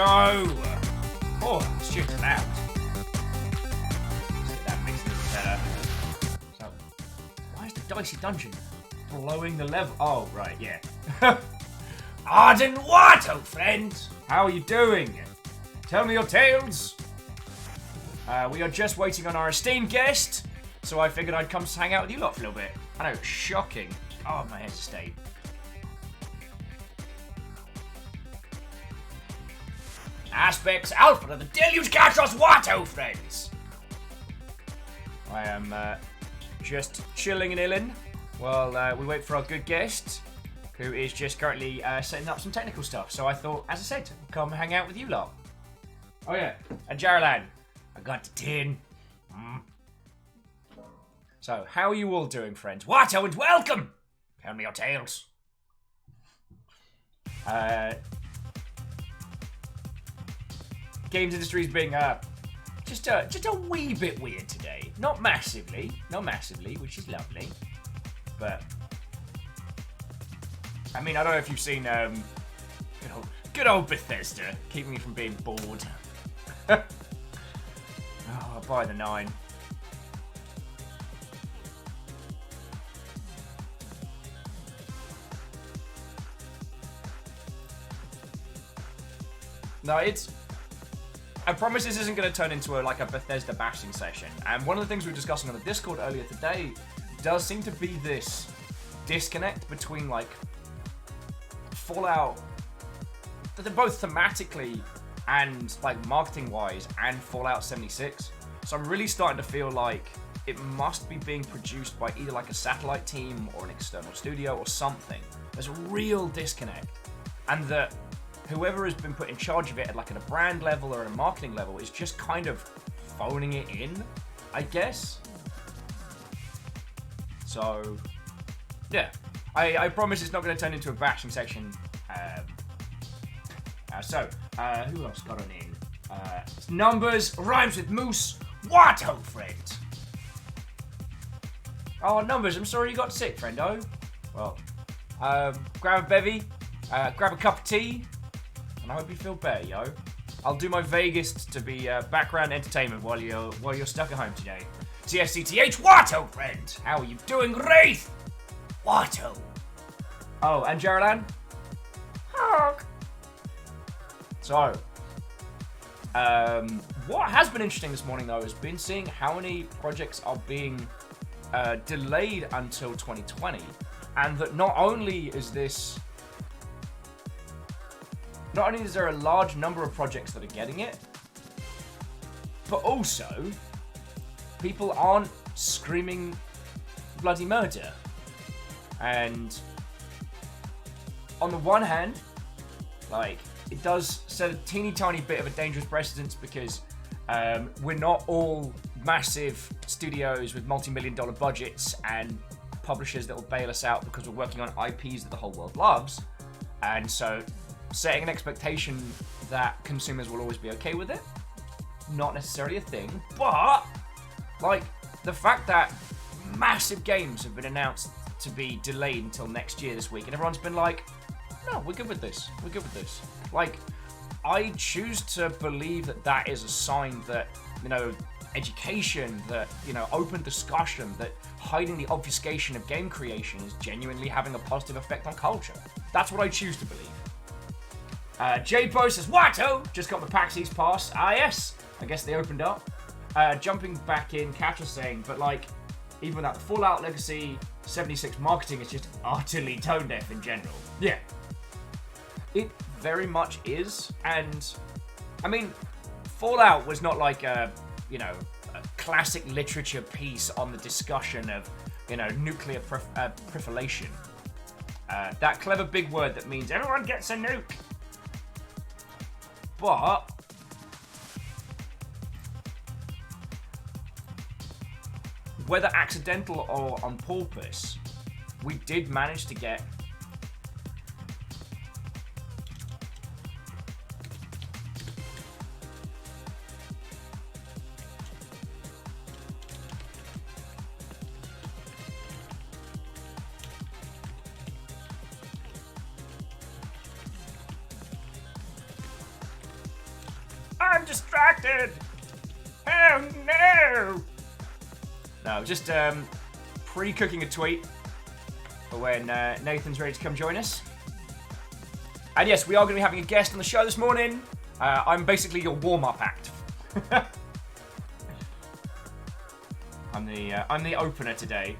Oh! Oh, it's just loud. So that makes it better. So, why is the dicey dungeon blowing the level? Oh, right, yeah. Arden Watto, friend! How are you doing? Tell me your tales. We are just waiting on our esteemed guest, so I figured I'd come to hang out with you lot for a little bit. I know, shocking. Oh, my head's stayed. Aspects Alpha of the Deluge Katros Watto, friends! I am just chilling and illin while we wait for our good guest, who is just currently setting up some technical stuff. So I thought, as I said, come hang out with you lot. Oh yeah, and Jaralan, I got the tin. So, how are you all doing, friends? Watto and welcome! Tell me your tales. Games industry's being just a wee bit weird today. Not massively, which is lovely. But I mean, I don't know if you've seen good old Bethesda keeping me from being bored. Oh, by the 9. No, I promise this isn't going to turn into a Bethesda bashing session. And one of the things we were discussing on the Discord earlier today does seem to be this disconnect between Fallout, they're both thematically and marketing wise, and Fallout 76. So I'm really starting to feel like it must be being produced by either a satellite team or an external studio or something. There's a real disconnect, and that whoever has been put in charge of it at a brand level or at a marketing level is just kind of phoning it in, I guess. So, yeah. I promise it's not going to turn into a bashing section. Who else got on in? Numbers, rhymes with moose, Watto, friend. Oh, Numbers, I'm sorry you got sick, friendo. Well, grab a bevy, grab a cup of tea, and I hope you feel better, yo. I'll do my vaguest to be background entertainment while you're stuck at home today. TFCTH, Watto, friend. How are you doing, Wraith? Watto. Oh, and Jaralan? Honk. So, what has been interesting this morning, though, has been seeing how many projects are being delayed until 2020, and that not only is there a large number of projects that are getting it, but also people aren't screaming bloody murder. And on the one hand, it does set a teeny tiny bit of a dangerous precedence because we're not all massive studios with multi-million-dollar budgets and publishers that will bail us out because we're working on IPs that the whole world loves. And so setting an expectation that consumers will always be okay with it, not necessarily a thing. But the fact that massive games have been announced to be delayed until next year this week, and everyone's been like, no, we're good with this. I choose to believe that is a sign that, education, that, open discussion, that hiding the obfuscation of game creation is genuinely having a positive effect on culture. That's what I choose to believe. J-Po says, Watto! Just got the PAX East pass. Ah, yes. I guess they opened up. Jumping back in, Catch was saying, but even without the Fallout Legacy, 76 marketing is just utterly tone deaf in general. Yeah. It very much is, and I mean, Fallout was not a classic literature piece on the discussion of, nuclear proliferation. That clever big word that means everyone gets a nuke. But whether accidental or on purpose, we did manage to get distracted! Oh no! No, just pre-cooking a tweet for when Nathan's ready to come join us. And yes, we are going to be having a guest on the show this morning. I'm basically your warm-up act. I'm the opener today.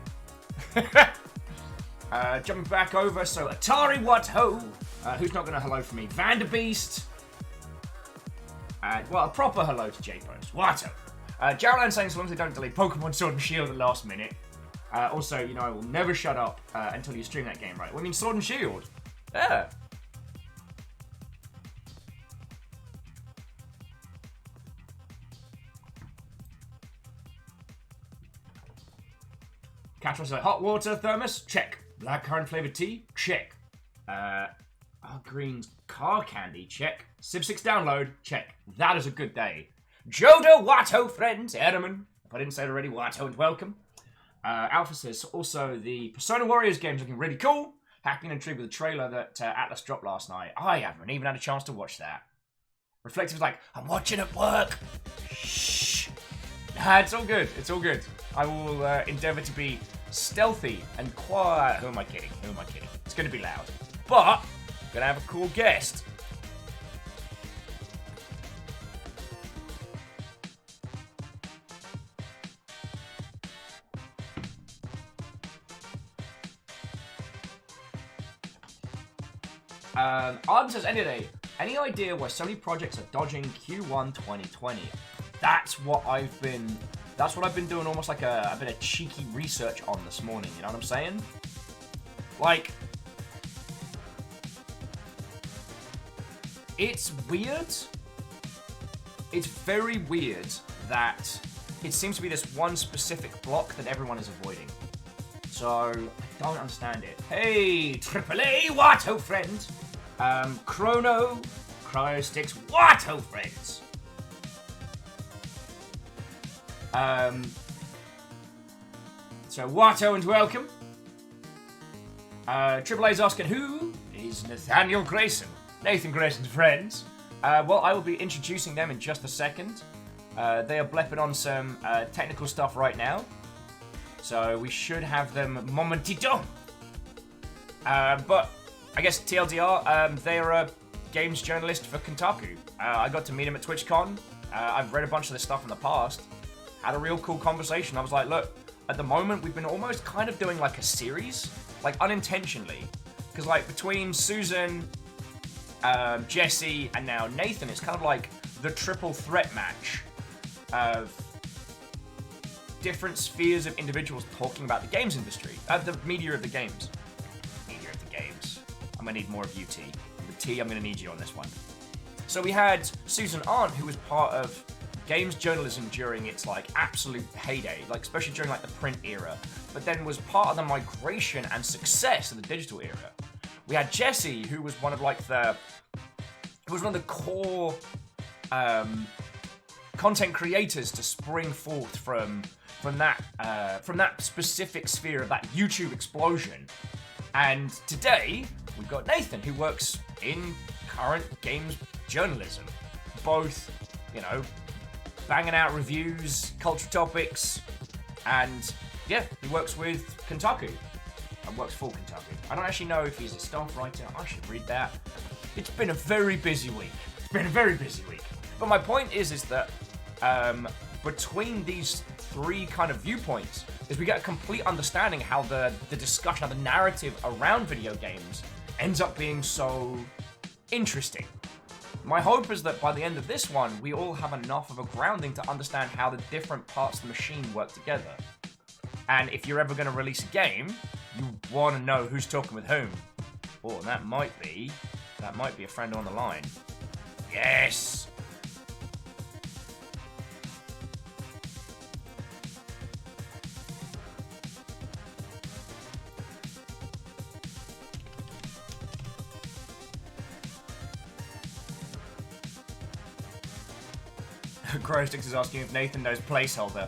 Jumping back over, so Atari What Ho? Who's not going to hello for me? Vanderbeast. Well, a proper hello to J-Post. What ho? Jarlan saying, as long as they don't delete Pokemon Sword and Shield at the last minute. Also, you know, I will never shut up until you stream that game, right? Well, I mean, Sword and Shield. Yeah. Catch us at hot water thermos? Check. Blackcurrant flavored tea? Check. Green's car candy? Check. Civ 6 download? Check. That is a good day. Jodo Watto friends, Erman. If I didn't say it already, Watto and welcome. Alpha says also the Persona Warriors game's looking really cool. Hacking intrigued with the trailer that Atlas dropped last night. I haven't even had a chance to watch that. Reflective like, I'm watching at work. Shh. Nah, it's all good. It's all good. I will endeavour to be stealthy and quiet. Who am I kidding? Who am I kidding? It's going to be loud. But, I'm going to have a cool guest. Arden says, any idea why so many projects are dodging Q1 2020? That's what I've been doing almost like a bit of cheeky research on this morning, you know what I'm saying? Like, it's weird. It's very weird that it seems to be this one specific block that everyone is avoiding. So, I don't understand it. Hey, AAA Watto friend! Chrono, Cryosticks, Watto friends! So Watto and welcome. AAA's asking, who is Nathaniel Grayson? Nathan Grayson's friends. Well, I will be introducing them in just a second. They are blepping on some technical stuff right now. So we should have them momentito. But I guess TLDR, they are a games journalist for Kotaku. I got to meet him at TwitchCon. I've read a bunch of this stuff in the past. Had a real cool conversation. I was like, look, at the moment we've been almost kind of doing like a series, like unintentionally. Because like between Susan, Jesse, and now Nathan, it's kind of like the triple threat match of different spheres of individuals talking about the games industry. The media of the games. Media of the games. I'm going to need more of you, T. With T, I'm going to need you on this one. So we had Susan Arndt, who was part of games journalism during its like absolute heyday, like especially during like the print era, but then was part of the migration and success of the digital era. We had Jesse, who was one of like the core content creators to spring forth from that specific sphere of that YouTube explosion. And today we've got Nathan, who works in current games journalism, both, you know, banging out reviews, culture topics, and yeah, he works with Kotaku. And works for Kotaku. I don't actually know if he's a staff writer. I should read that. It's been a very busy week. But my point is that between these three kind of viewpoints is we get a complete understanding how the discussion, how the narrative around video games ends up being so interesting. My hope is that by the end of this one, we all have enough of a grounding to understand how the different parts of the machine work together. And if you're ever going to release a game, you want to know who's talking with whom. Oh, that might be a friend on the line. Yes! Crowsticks is asking if Nathan knows placeholder.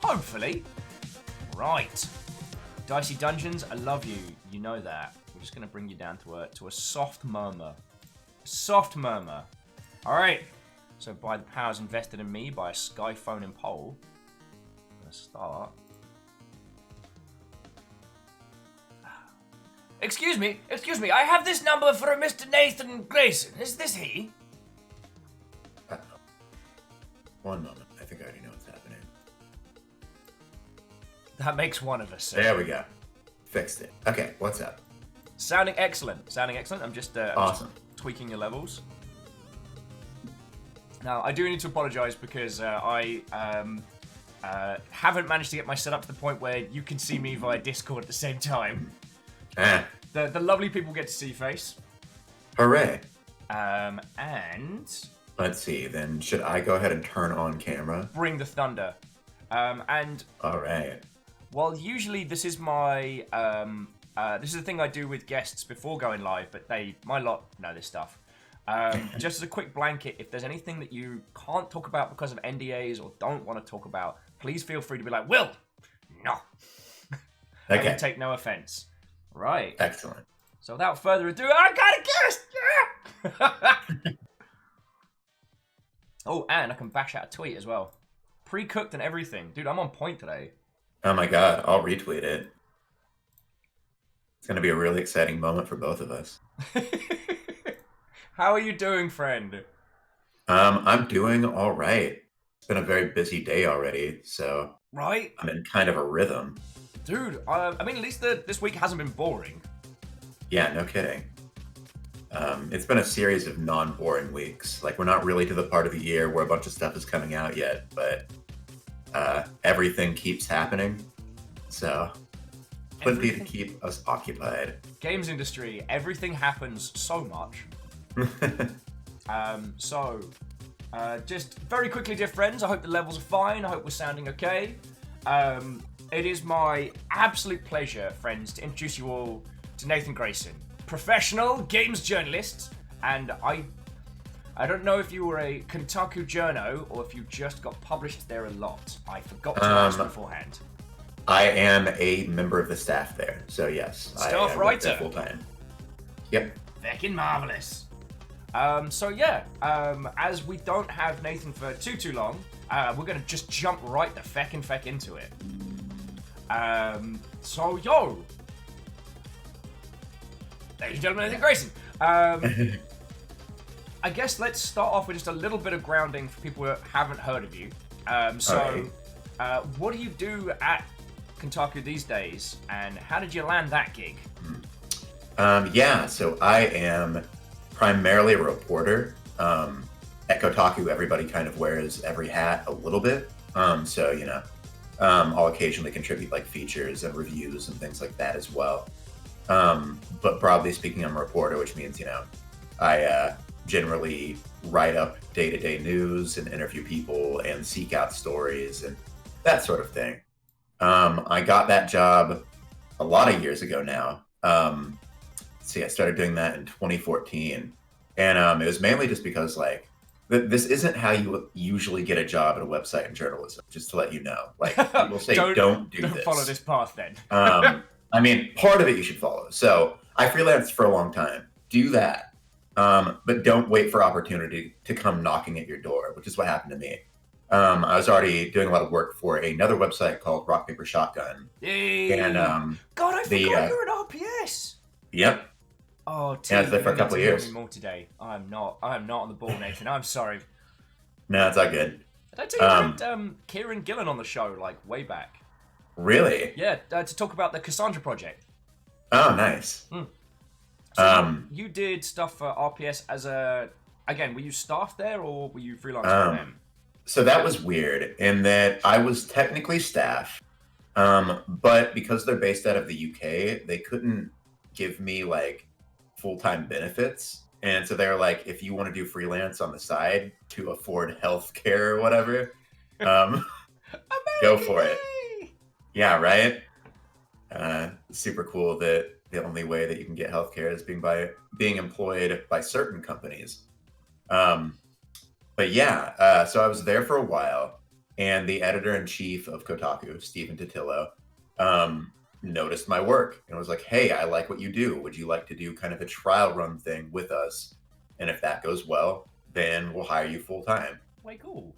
Hopefully. Right. Dicey Dungeons, I love you. You know that. We're just going to bring you down to a soft murmur. Soft murmur. Alright. So by the powers invested in me by a Sky phone in Pole, I'm gonna start. Excuse me, I have this number for a Mr. Nathan Grayson. Is this he? One moment. I think I already know what's happening. That makes one of us. Sir. There we go. Fixed it. Okay, what's up? Sounding excellent. I'm just awesome. Tweaking your levels. Now, I do need to apologize because I haven't managed to get my setup to the point where you can see me via Discord at the same time. The lovely people get to see face. Hooray. And... Let's see, then should I go ahead and turn on camera? Bring the thunder. And... Alright. Well, usually this is my... this is the thing I do with guests before going live, but my lot know this stuff. Just as a quick blanket, if there's anything that you can't talk about because of NDAs or don't want to talk about, please feel free to be like, Will! No! Okay. I can take no offense. Right. Excellent. So without further ado, I got a guest! Oh, and I can bash out a tweet as well. Pre-cooked and everything. Dude, I'm on point today. Oh my god, I'll retweet it. It's going to be a really exciting moment for both of us. How are you doing, friend? I'm doing all right. It's been a very busy day already, so... Right? I'm in kind of a rhythm. Dude, I mean, at least this week hasn't been boring. Yeah, no kidding. It's been a series of non-boring weeks. Like, we're not really to the part of the year where a bunch of stuff is coming out yet, but everything keeps happening. So, plenty to keep us occupied. Games industry, everything happens so much. Just very quickly, dear friends, I hope the levels are fine. I hope we're sounding okay. It is my absolute pleasure, friends, to introduce you all to Nathan Grayson, professional games journalist, and I don't know if you were a Kotaku journo or if you just got published there a lot. I forgot to ask beforehand. I am a member of the staff there, so yes. Staff writer. Full time. Yep. Feckin' marvelous. As we don't have Nathan for too long, we're gonna just jump right the feck into it. Ladies and gentlemen, Nathan Grayson. I guess let's start off with just a little bit of grounding for people who haven't heard of you. What do you do at Kotaku these days, and how did you land that gig? So I am primarily a reporter. At Kotaku, everybody kind of wears every hat a little bit. I'll occasionally contribute like features and reviews and things like that as well. But broadly speaking, I'm a reporter, which means, I generally write up day-to-day news and interview people and seek out stories and that sort of thing. I got that job a lot of years ago now. I started doing that in 2014. And it was mainly just because, like, this isn't how you usually get a job at a website in journalism, just to let you know. Like, people say, don't do this. Don't follow this path, then. I mean, part of it you should follow. So I freelanced for a long time. Do that. But don't wait for opportunity to come knocking at your door, which is what happened to me. I was already doing a lot of work for another website called Rock Paper Shotgun. Yay! And God, I forgot you're at RPS. Yep. Oh, yeah, I was there for a couple of years. More today. I'm not on the ball, Nathan. I'm sorry. No, it's all good. Did I tell you had Kieran Gillen on the show, like, way back? Really? Yeah, to talk about the Cassandra project. Oh, nice. So you did stuff for RPS as were you staff there or were you freelance for them? So that was weird in that I was technically staff, but because they're based out of the UK, they couldn't give me like full-time benefits. And so they're like, if you want to do freelance on the side to afford healthcare or whatever, go for it. Yeah, right? Super cool that the only way that you can get healthcare is being employed by certain companies. So I was there for a while, and the editor-in-chief of Kotaku, Stephen Totillo, noticed my work and was like, hey, I like what you do. Would you like to do kind of a trial run thing with us? And if that goes well, then we'll hire you full time. Way cool.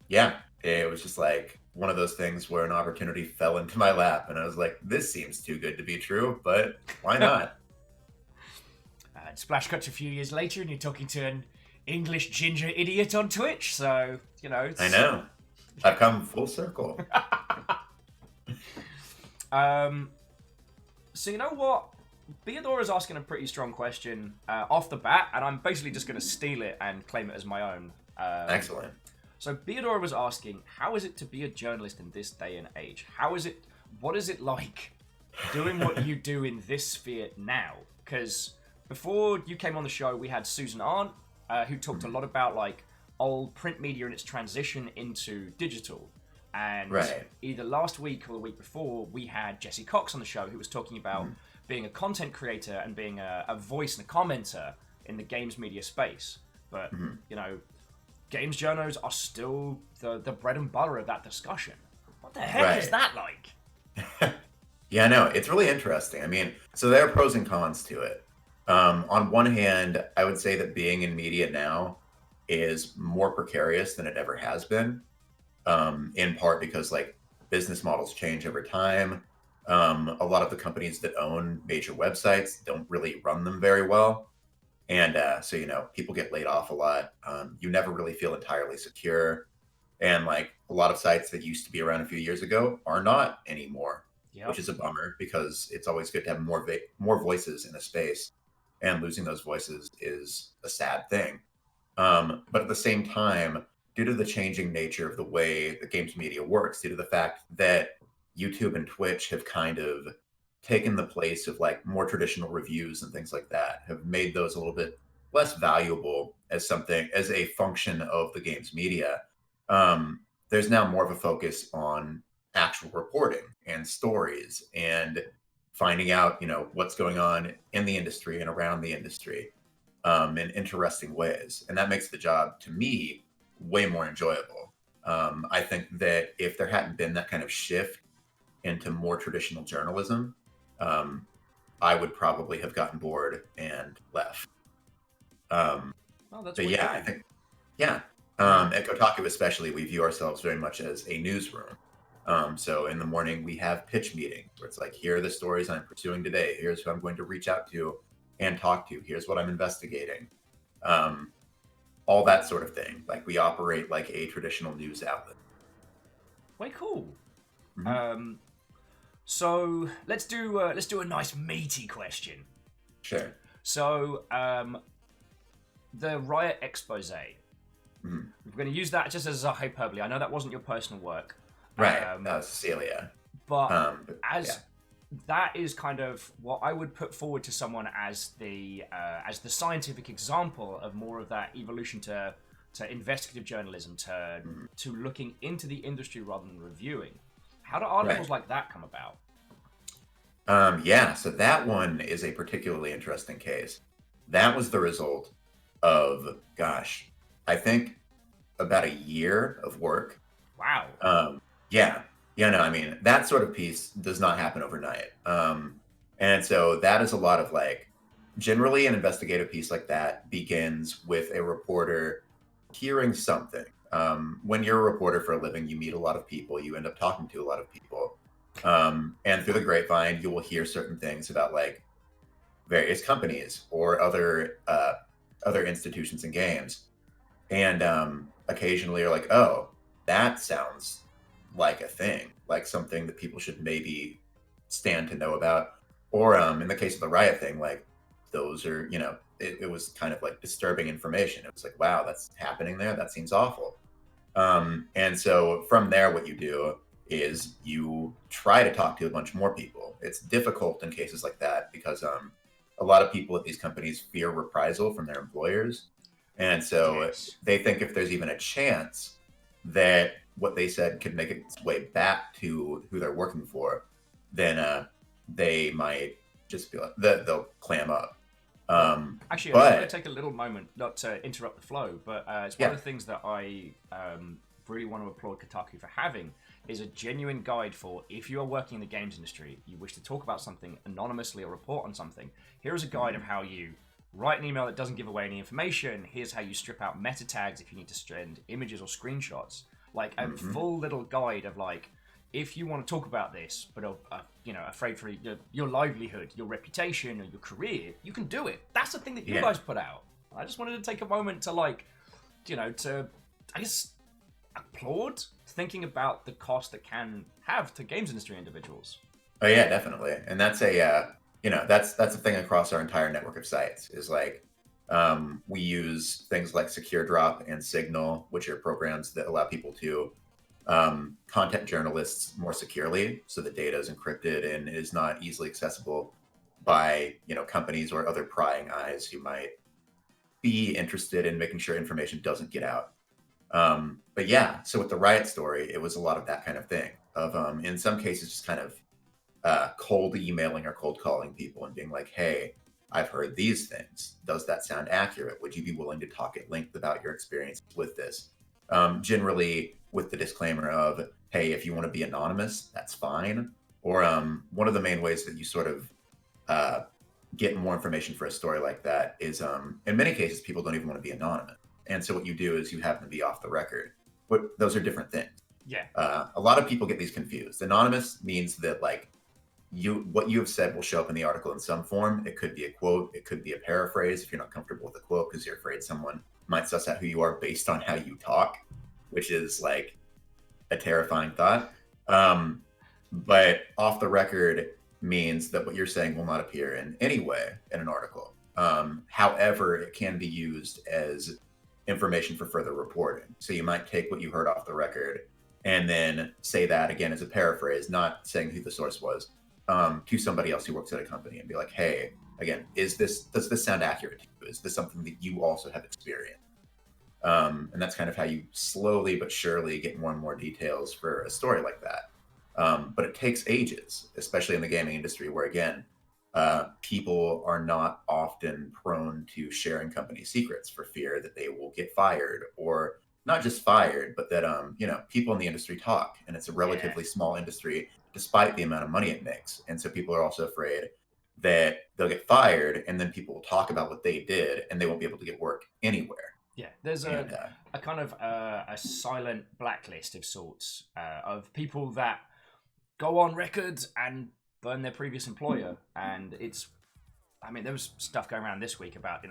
Yeah, it was just like one of those things where an opportunity fell into my lap, and I was like, this seems too good to be true, but why not? Splash cuts a few years later, and you're talking to an English ginger idiot on Twitch. So I know. I've come full circle. So you know what? Beadora's asking a pretty strong question off the bat, and I'm basically just going to steal it and claim it as my own. Excellent. So Beadora was asking, how is it to be a journalist in this day and age? What is it like doing what you do in this sphere now? Because before you came on the show, we had Susan Arndt, who talked a lot about like old print media and its transition into digital. And either last week or the week before, we had Jesse Cox on the show, who was talking about being a content creator and being a voice and a commenter in the games media space. But, games journos are still the bread and butter of that discussion. What the heck is that like? Yeah, no, it's really interesting. I mean, so there are pros and cons to it. On one hand, I would say that being in media now is more precarious than it ever has been, in part because like business models change over time. A lot of the companies that own major websites don't really run them very well. And so, people get laid off a lot. You never really feel entirely secure. And like a lot of sites that used to be around a few years ago are not anymore, which is a bummer because it's always good to have more voices in a space. And losing those voices is a sad thing. But at the same time, due to the changing nature of the way the games media works, due to the fact that YouTube and Twitch have kind of taken the place of like more traditional reviews and things like that, have made those a little bit less valuable as a function of the games media. There's now more of a focus on actual reporting and stories and finding out, what's going on in the industry and around the industry, in interesting ways. And that makes the job, to me, way more enjoyable. I think that if there hadn't been that kind of shift into more traditional journalism, I would probably have gotten bored and left. That's but yeah, I think, at Kotaku especially, we view ourselves very much as a newsroom. So in the morning, we have pitch meetings where it's like, here are the stories I'm pursuing today. Here's who I'm going to reach out to and talk to. Here's what I'm investigating. All that sort of thing. Like we operate like a traditional news outlet. Way cool. So let's do a nice meaty question. Sure. So the Riot expose. We're going to use that just as a hyperbole. I know that wasn't your personal work. Right, that was Celia. But that is kind of what I would put forward to someone as the scientific example of more of that evolution to investigative journalism, to looking into the industry rather than reviewing. How do articles like that come about? So that one is a particularly interesting case. That was the result of, I think about a year of work. Wow. I mean, that sort of piece does not happen overnight. And so that is a lot of like, generally an investigative piece like that begins with a reporter hearing something. When you're a reporter for a living, you meet a lot of people, you end up talking to a lot of people. And through the grapevine, you will hear certain things about like various companies or other institutions and games. And occasionally you're like, oh, that sounds like a thing, like something that people should maybe stand to know about. Or in the case of the Riot thing, like those are, it was kind of like disturbing information. It was like, wow, that's happening there. That seems awful. And so from there, what you do is you try to talk to a bunch more people. It's difficult in cases like that because a lot of people at these companies fear reprisal from their employers. And so they think if there's even a chance that what they said could make its way back to who they're working for, then they might just be like, they'll clam up. Actually, I'm going to take a little moment, not to interrupt the flow, but it's one of the things that I really want to applaud Kotaku for having is a genuine guide for if you are working in the games industry, you wish to talk about something anonymously or report on something. Here is a guide of how you write an email that doesn't give away any information. Here's how you strip out meta tags if you need to send images or screenshots. Like a full little guide of like, if you want to talk about this, but afraid for your livelihood, your reputation, or your career, you can do it. That's the thing that you guys put out. I just wanted to take a moment to I guess, applaud thinking about the cost that can have to games industry individuals. Oh yeah, definitely. And that's that's a thing across our entire network of sites is like, we use things like Secure Drop and Signal, which are programs that allow people to contact journalists more securely, so the data is encrypted and is not easily accessible by companies or other prying eyes who might be interested in making sure information doesn't get out. But yeah, so with the Riot story, it was a lot of that kind of thing of in some cases just kind of cold emailing or cold calling people and being like, hey, I've heard these things. Does that sound accurate? Would you be willing to talk at length about your experience with this? Generally with the disclaimer of, hey, if you want to be anonymous, that's fine. Or one of the main ways that you sort of get more information for a story like that is in many cases, people don't even want to be anonymous. And so what you do is you have them be off the record. But those are different things. Yeah. A lot of people get these confused. Anonymous means that like what you have said will show up in the article in some form. It could be a quote. It could be a paraphrase if you're not comfortable with a quote because you're afraid someone might suss out who you are based on how you talk, which is like a terrifying thought. But off the record means that what you're saying will not appear in any way in an article. However, it can be used as information for further reporting. So you might take what you heard off the record and then say that again as a paraphrase, not saying who the source was, to somebody else who works at a company and be like, hey, again, does this sound accurate to you? Is this something that you also have experienced? And that's kind of how you slowly but surely get more and more details for a story like that. But it takes ages, especially in the gaming industry, where again, people are not often prone to sharing company secrets for fear that they will get fired, or not just fired, but that people in the industry talk, and it's a relatively small industry despite the amount of money it makes. And so people are also afraid that they'll get fired, and then people will talk about what they did, and they won't be able to get work anywhere. Yeah, there's a kind of a silent blacklist of sorts of people that go on record and burn their previous employer. And there was stuff going around this week about,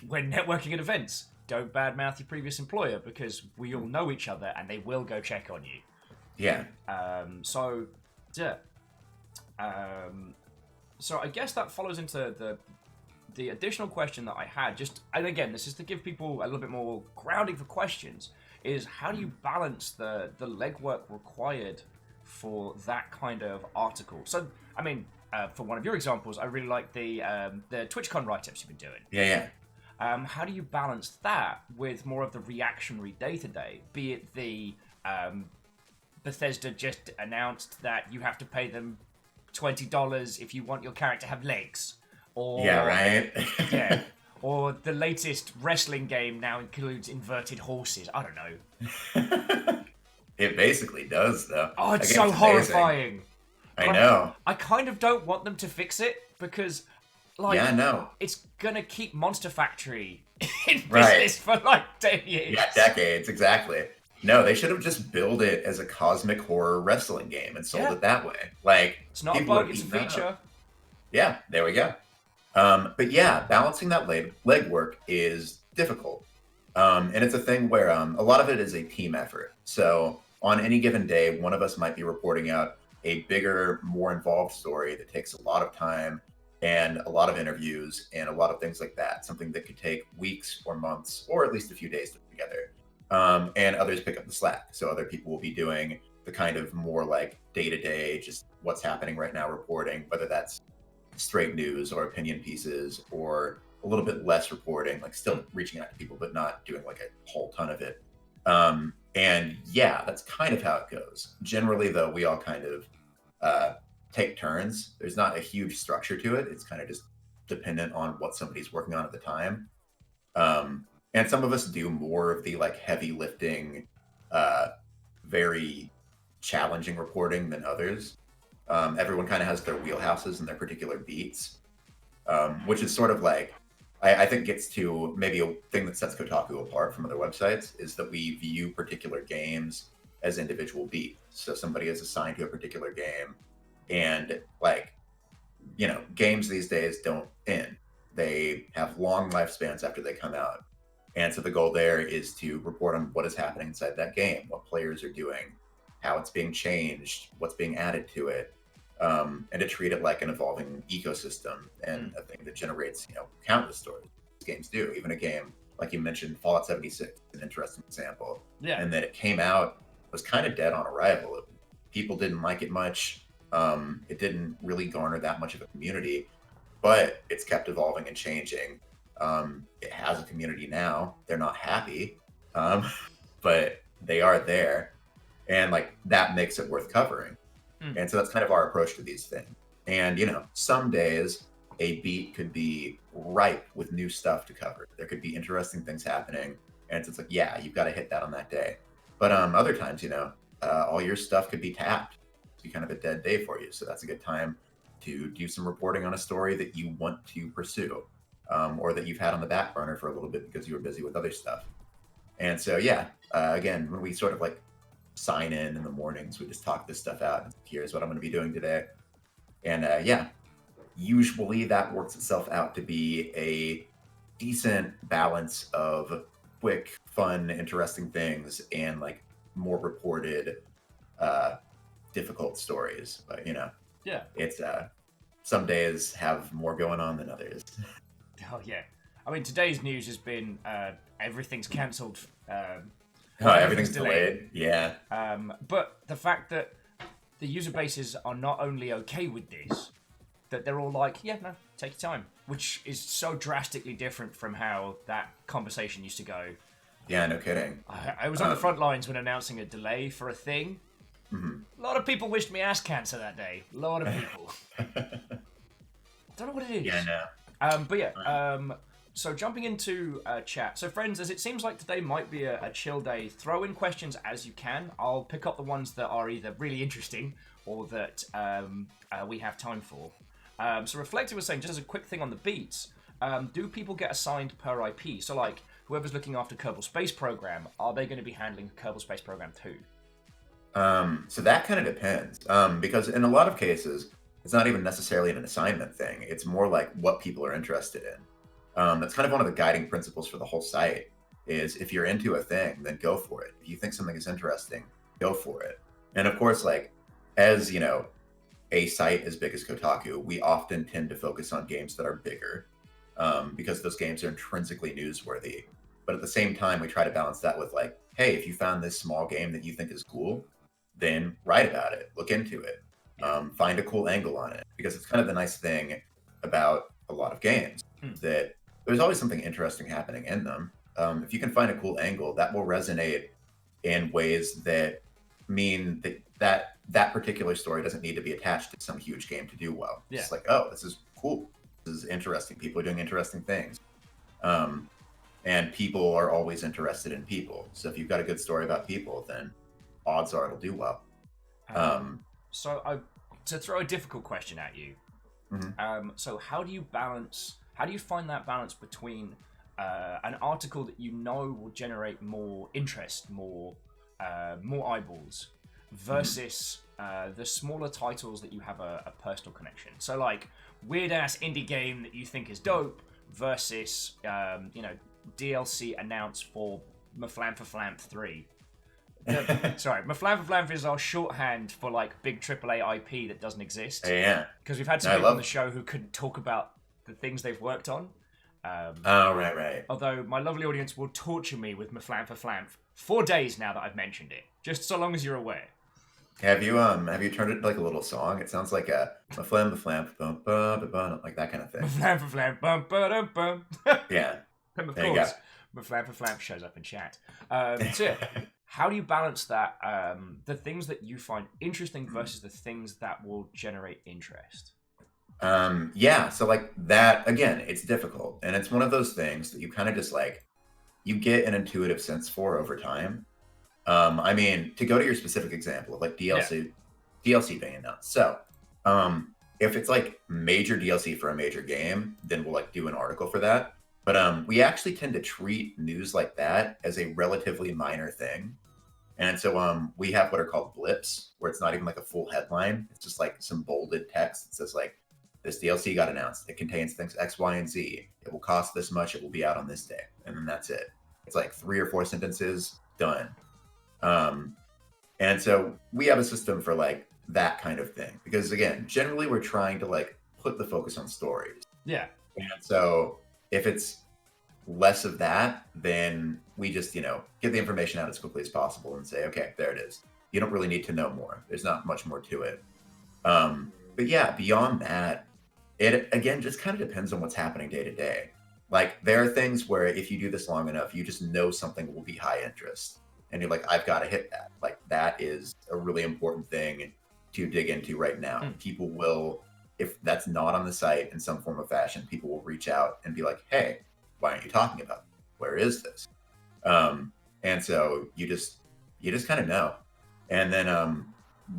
when networking at events, don't badmouth your previous employer because we all know each other and they will go check on you. Yeah. So I guess that follows into the additional question that I had, and again, this is to give people a little bit more grounding for questions, is how do you balance the legwork required for that kind of article? So, for one of your examples, I really like the TwitchCon write-ups you've been doing. Yeah. How do you balance that with more of the reactionary day-to-day, be it the Bethesda just announced that you have to pay them $20 if you want your character to have legs. Or, yeah, right? Yeah. Or the latest wrestling game now includes inverted horses. I don't know. It basically does, though. Oh, it's so horrifying. I know. I kind of don't want them to fix it because, it's gonna keep Monster Factory in business for 10 years. Yeah, decades, exactly. No, they should have just billed it as a cosmic horror wrestling game and sold it that way. It's not a bug, it's a feature. Yeah, there we go. But yeah, balancing that legwork is difficult. And it's a thing where a lot of it is a team effort. So on any given day, one of us might be reporting out a bigger, more involved story that takes a lot of time and a lot of interviews and a lot of things like that. Something that could take weeks or months or at least a few days to put together. And others pick up the slack. So other people will be doing the kind of more like day-to-day, just what's happening right now reporting, whether that's straight news or opinion pieces or a little bit less reporting, like still reaching out to people, but not doing like a whole ton of it. And yeah, that's kind of how it goes. Generally, though, we all kind of take turns. There's not a huge structure to it. It's kind of just dependent on what somebody's working on at the time. And some of us do more of the like heavy lifting, very challenging reporting than others. Everyone kind of has their wheelhouses and their particular beats, which is sort of like I think gets to maybe a thing that sets Kotaku apart from other websites is that we view particular games as individual beats. So somebody is assigned to a particular game, and like, games these days don't end. They have long lifespans after they come out. And so the goal there is to report on what is happening inside that game, what players are doing, how it's being changed, what's being added to it, and to treat it like an evolving ecosystem and a thing that generates, countless stories. Games do. Even a game like you mentioned, Fallout 76, an interesting example. Yeah. And then it came out, was kind of dead on arrival. People didn't like it much. It didn't really garner that much of a community, but it's kept evolving and changing. It has a community now. They're not happy, but they are there, and like that makes it worth covering. And so that's kind of our approach to these things. And some days a beat could be ripe with new stuff to cover. There could be interesting things happening, and it's like, yeah, you've got to hit that on that day. But other times, all your stuff could be tapped. It's be kind of a dead day for you. So that's a good time to do some reporting on a story that you want to pursue, or that you've had on the back burner for a little bit because you were busy with other stuff. And so, yeah, again, when we sort of like sign in the mornings, we just talk this stuff out. Here's what I'm going to be doing today. And yeah, usually that works itself out to be a decent balance of quick, fun, interesting things and like more reported, difficult stories. But Yeah. it's some days have more going on than others. Oh yeah. I mean, today's news has been everything's cancelled. Everything's delayed. Yeah. But the fact that the user bases are not only okay with this, that they're all like, yeah, no, take your time, which is so drastically different from how that conversation used to go. Yeah, no kidding. I was on the front lines when announcing a delay for a thing. Mm-hmm. A lot of people wished me ass cancer that day. A lot of people. I don't know what it is. Yeah, no. But yeah, so jumping into chat. So friends, as it seems like today might be a chill day, throw in questions as you can. I'll pick up the ones that are either really interesting or that we have time for. So Reflective was saying, just as a quick thing on the beats, do people get assigned per IP? So like, whoever's looking after Kerbal Space Program, are they going to be handling Kerbal Space Program too? So that kind of depends, because in a lot of cases, it's not even necessarily an assignment thing. It's more like what people are interested in. That's kind of one of the guiding principles for the whole site is if you're into a thing, then go for it. If you think something is interesting, go for it. And of course, like, as a site as big as Kotaku, we often tend to focus on games that are bigger, because those games are intrinsically newsworthy. But at the same time, we try to balance that with like, hey, if you found this small game that you think is cool, then write about it, look into it, find a cool angle on it. Because it's kind of the nice thing about a lot of games that there's always something interesting happening in them. If you can find a cool angle, that will resonate in ways that mean that particular story doesn't need to be attached to some huge game to do well. Yeah. It's like, oh, this is cool. This is interesting. People are doing interesting things. And people are always interested in people. So if you've got a good story about people, then odds are it'll do well. So to throw a difficult question at you, so how do you find that balance between an article that you know will generate more interest, more eyeballs, versus the smaller titles that you have a personal connection? So like weird ass indie game that you think is dope versus DLC announced for Maflam 3. Sorry, Maflam is our shorthand for like big AAA IP that doesn't exist. Yeah. Because we've had some people on the show who couldn't talk about the things they've worked on. Right. Although my lovely audience will torture me with Maflam 4 days now that I've mentioned it. Just so long as you're aware. Have you turned it like a little song? It sounds like a Maflam, bum, bum, bum, like that kind of thing. Maflam, bum, ba, bum. Yeah. And of course, Maflam shows up in chat. So yeah, how do you balance that? The things that you find interesting versus the things that will generate interest. Yeah, so like that again, it's difficult, and it's one of those things that you kind of just like you get an intuitive sense for over time. I mean, to go to your specific example of like DLC being announced. So, if it's like major DLC for a major game, then we'll like do an article for that. But we actually tend to treat news like that as a relatively minor thing. And so we have what are called blips, where it's not even like a full headline. It's just like some bolded text that says like, this DLC got announced. It contains things X, Y, and Z. It will cost this much. It will be out on this day. And then that's it. It's like 3 or 4 sentences, done. And so we have a system for like that kind of thing. Because again, generally we're trying to like put the focus on stories. Yeah. And so if it's less of that, then we just, get the information out as quickly as possible and say, okay, there it is. You don't really need to know more. There's not much more to it. But yeah, beyond that, it again just kind of depends on what's happening day to day. Like there are things where if you do this long enough, you just know something will be high interest. And you're like, I've got to hit that. Like that is a really important thing to dig into right now. People will, if that's not on the site in some form or fashion, people will reach out and be like, hey, why aren't you talking about it? Where is this? And so you just kind of know. And then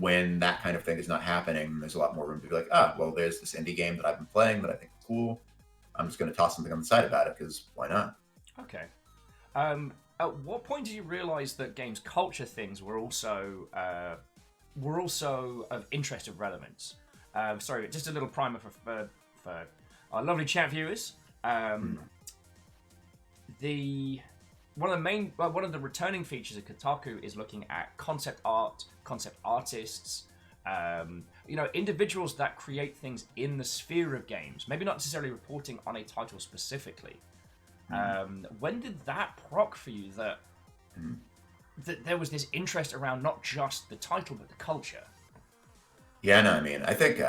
when that kind of thing is not happening, there's a lot more room to be like, well, there's this indie game that I've been playing that I think is cool. I'm just going to toss something on the side about it because why not? Okay. At what point did you realize that games culture things were also of interest of relevance? Sorry, just a little primer for our lovely chat viewers. One of the returning features of Kotaku is looking at concept art, concept artists, individuals that create things in the sphere of games. Maybe not necessarily reporting on a title specifically. When did that proc for you that there was this interest around not just the title but the culture? Yeah, no, I mean, I think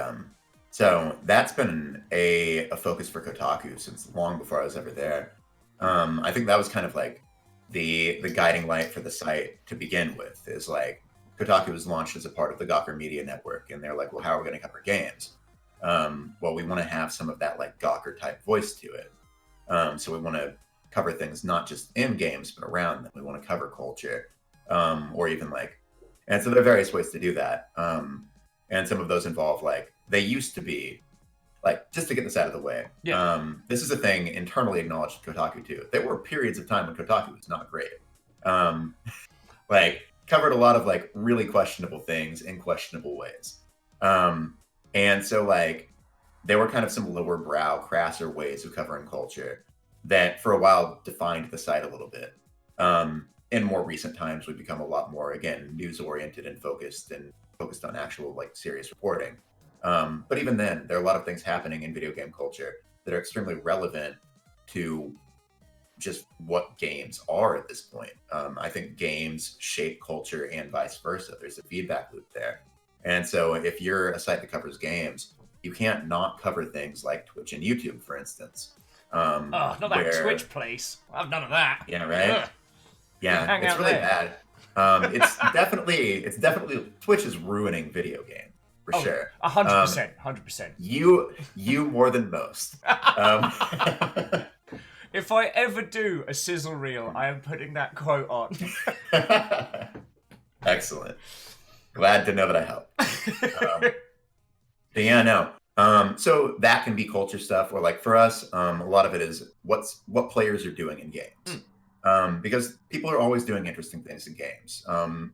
so. That's been a focus for Kotaku since long before I was ever there. I think that was kind of like the guiding light for the site to begin with. Is like Kotaku was launched as a part of the Gawker Media Network, and they're like, well, how are we going to cover games? Well, we want to have some of that like Gawker type voice to it. So we want to cover things not just in games but around them. We want to cover culture, or even like, and so there are various ways to do that. And some of those involve like they used to be like, just to get this out of the way. Yeah. This is a thing internally acknowledged at Kotaku too. There were periods of time when Kotaku was not great. Like covered a lot of like really questionable things in questionable ways. And so like there were kind of some lower brow, crasser ways of covering culture that for a while defined the site a little bit. In more recent times, we've become a lot more, again, news oriented and focused on actual like serious reporting. But even then, there are a lot of things happening in video game culture that are extremely relevant to just what games are at this point. I think games shape culture and vice versa. There's a feedback loop there. And so if you're a site that covers games, you can't not cover things like Twitch and YouTube, for instance. Not that Twitch place. I've none of that. Yeah, right? Ugh. Yeah, it's really bad. It's definitely Twitch is ruining video game for sure. 100%, 100%. You more than most. If I ever do a sizzle reel, I am putting that quote on. Excellent. Glad to know that I helped. But yeah, no. So that can be culture stuff, or like for us, a lot of it is what players are doing in games. Because people are always doing interesting things in games.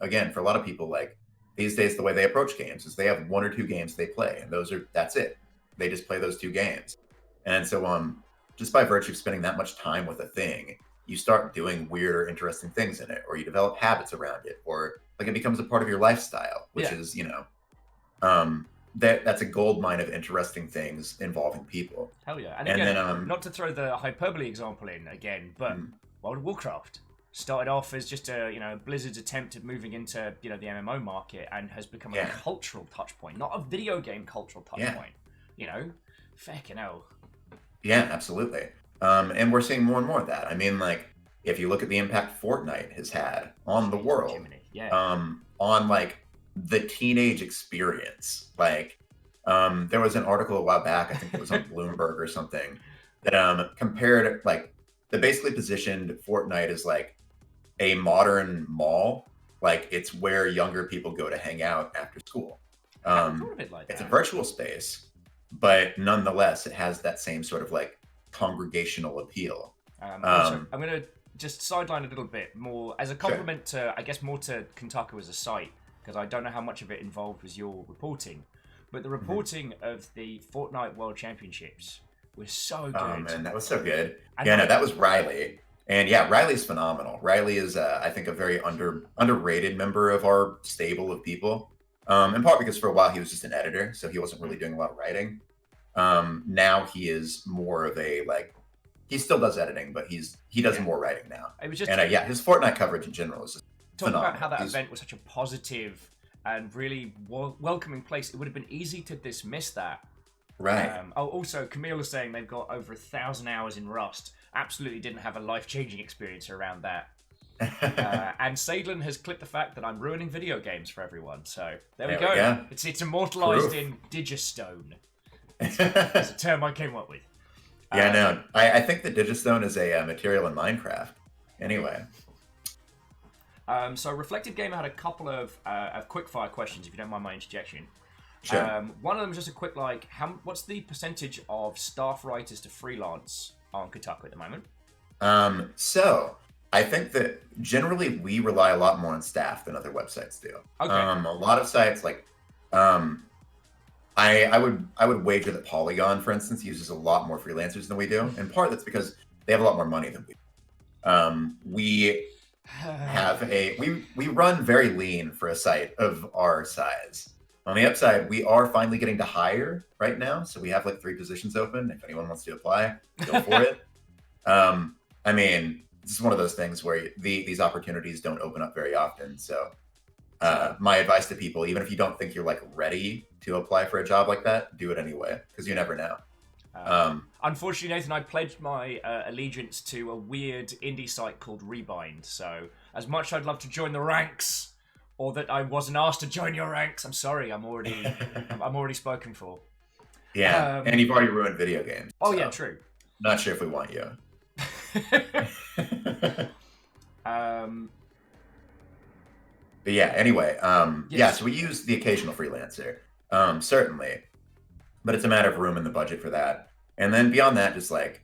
Again, for a lot of people, like these days, the way they approach games is they have 1 or 2 games they play, and that's it. They just play those 2 games. And so just by virtue of spending that much time with a thing, you start doing weird or interesting things in it, or you develop habits around it, or like it becomes a part of your lifestyle, which is, that's a gold mine of interesting things involving people. Hell yeah. And again, then, not to throw the hyperbole example in again, but World of Warcraft started off as just a, Blizzard's attempt at moving into, the MMO market and has become a cultural touch point, not a video game cultural touch point. Fucking hell. Yeah, absolutely. And we're seeing more and more of that. I mean, like, if you look at the impact Fortnite has had on the world, on like the teenage experience, like, there was an article a while back, I think it was on Bloomberg or something, that compared, like, that basically positioned Fortnite as like a modern mall. Like, it's where younger people go to hang out after school. It's a virtual space, but nonetheless, it has that same sort of like congregational appeal. Also, I'm going to just sideline a little bit more as a compliment to, I guess, more to Kotaku as a site, because I don't know how much of it involved was your reporting. But the reporting of the Fortnite World Championships was so good. Oh, man, that was so good. That was Riley. And yeah, Riley's phenomenal. Riley is, I think, a very underrated member of our stable of people. In part because for a while he was just an editor, so he wasn't really doing a lot of writing. Now he is more of a, like, he still does editing, but he does more writing now. It was just his Fortnite coverage in general is just talking about how that event was such a positive and really welcoming place. It would have been easy to dismiss that. Right. Also, Camille was saying they've got over 1,000 hours in Rust. Absolutely didn't have a life-changing experience around that. And Sadlin has clipped the fact that I'm ruining video games for everyone. So there we go. It's immortalized in Digistone. It's a term I came up with. I think that Digistone is a material in Minecraft. Anyway. So Reflective Gamer had a couple of quickfire questions, if you don't mind my interjection. Sure. One of them is just a quick, like, what's the percentage of staff writers to freelance on Kotaku at the moment? So I think that generally we rely a lot more on staff than other websites do. Okay. A lot of sites, like, I would wager that Polygon, for instance, uses a lot more freelancers than we do. In part, that's because they have a lot more money than we do. We have we run very lean for a site of our size. On the upside, we are finally getting to hire right now, so we have like 3 positions open. If anyone wants to apply, go for it. I mean, this is one of those things where these opportunities don't open up very often. So my advice to people, even if you don't think you're like ready to apply for a job like that, do it anyway, because you never know. Unfortunately, Nathan, I pledged my allegiance to a weird indie site called Rebind. So as much as I'd love to join the ranks, or that I wasn't asked to join your ranks, I'm sorry, I'm already spoken for. Yeah, and you've already ruined video games. Oh yeah, true. Not sure if we want you. But yeah, anyway, so we use the occasional freelancer, certainly, but it's a matter of room in the budget for that. And then beyond that, just like,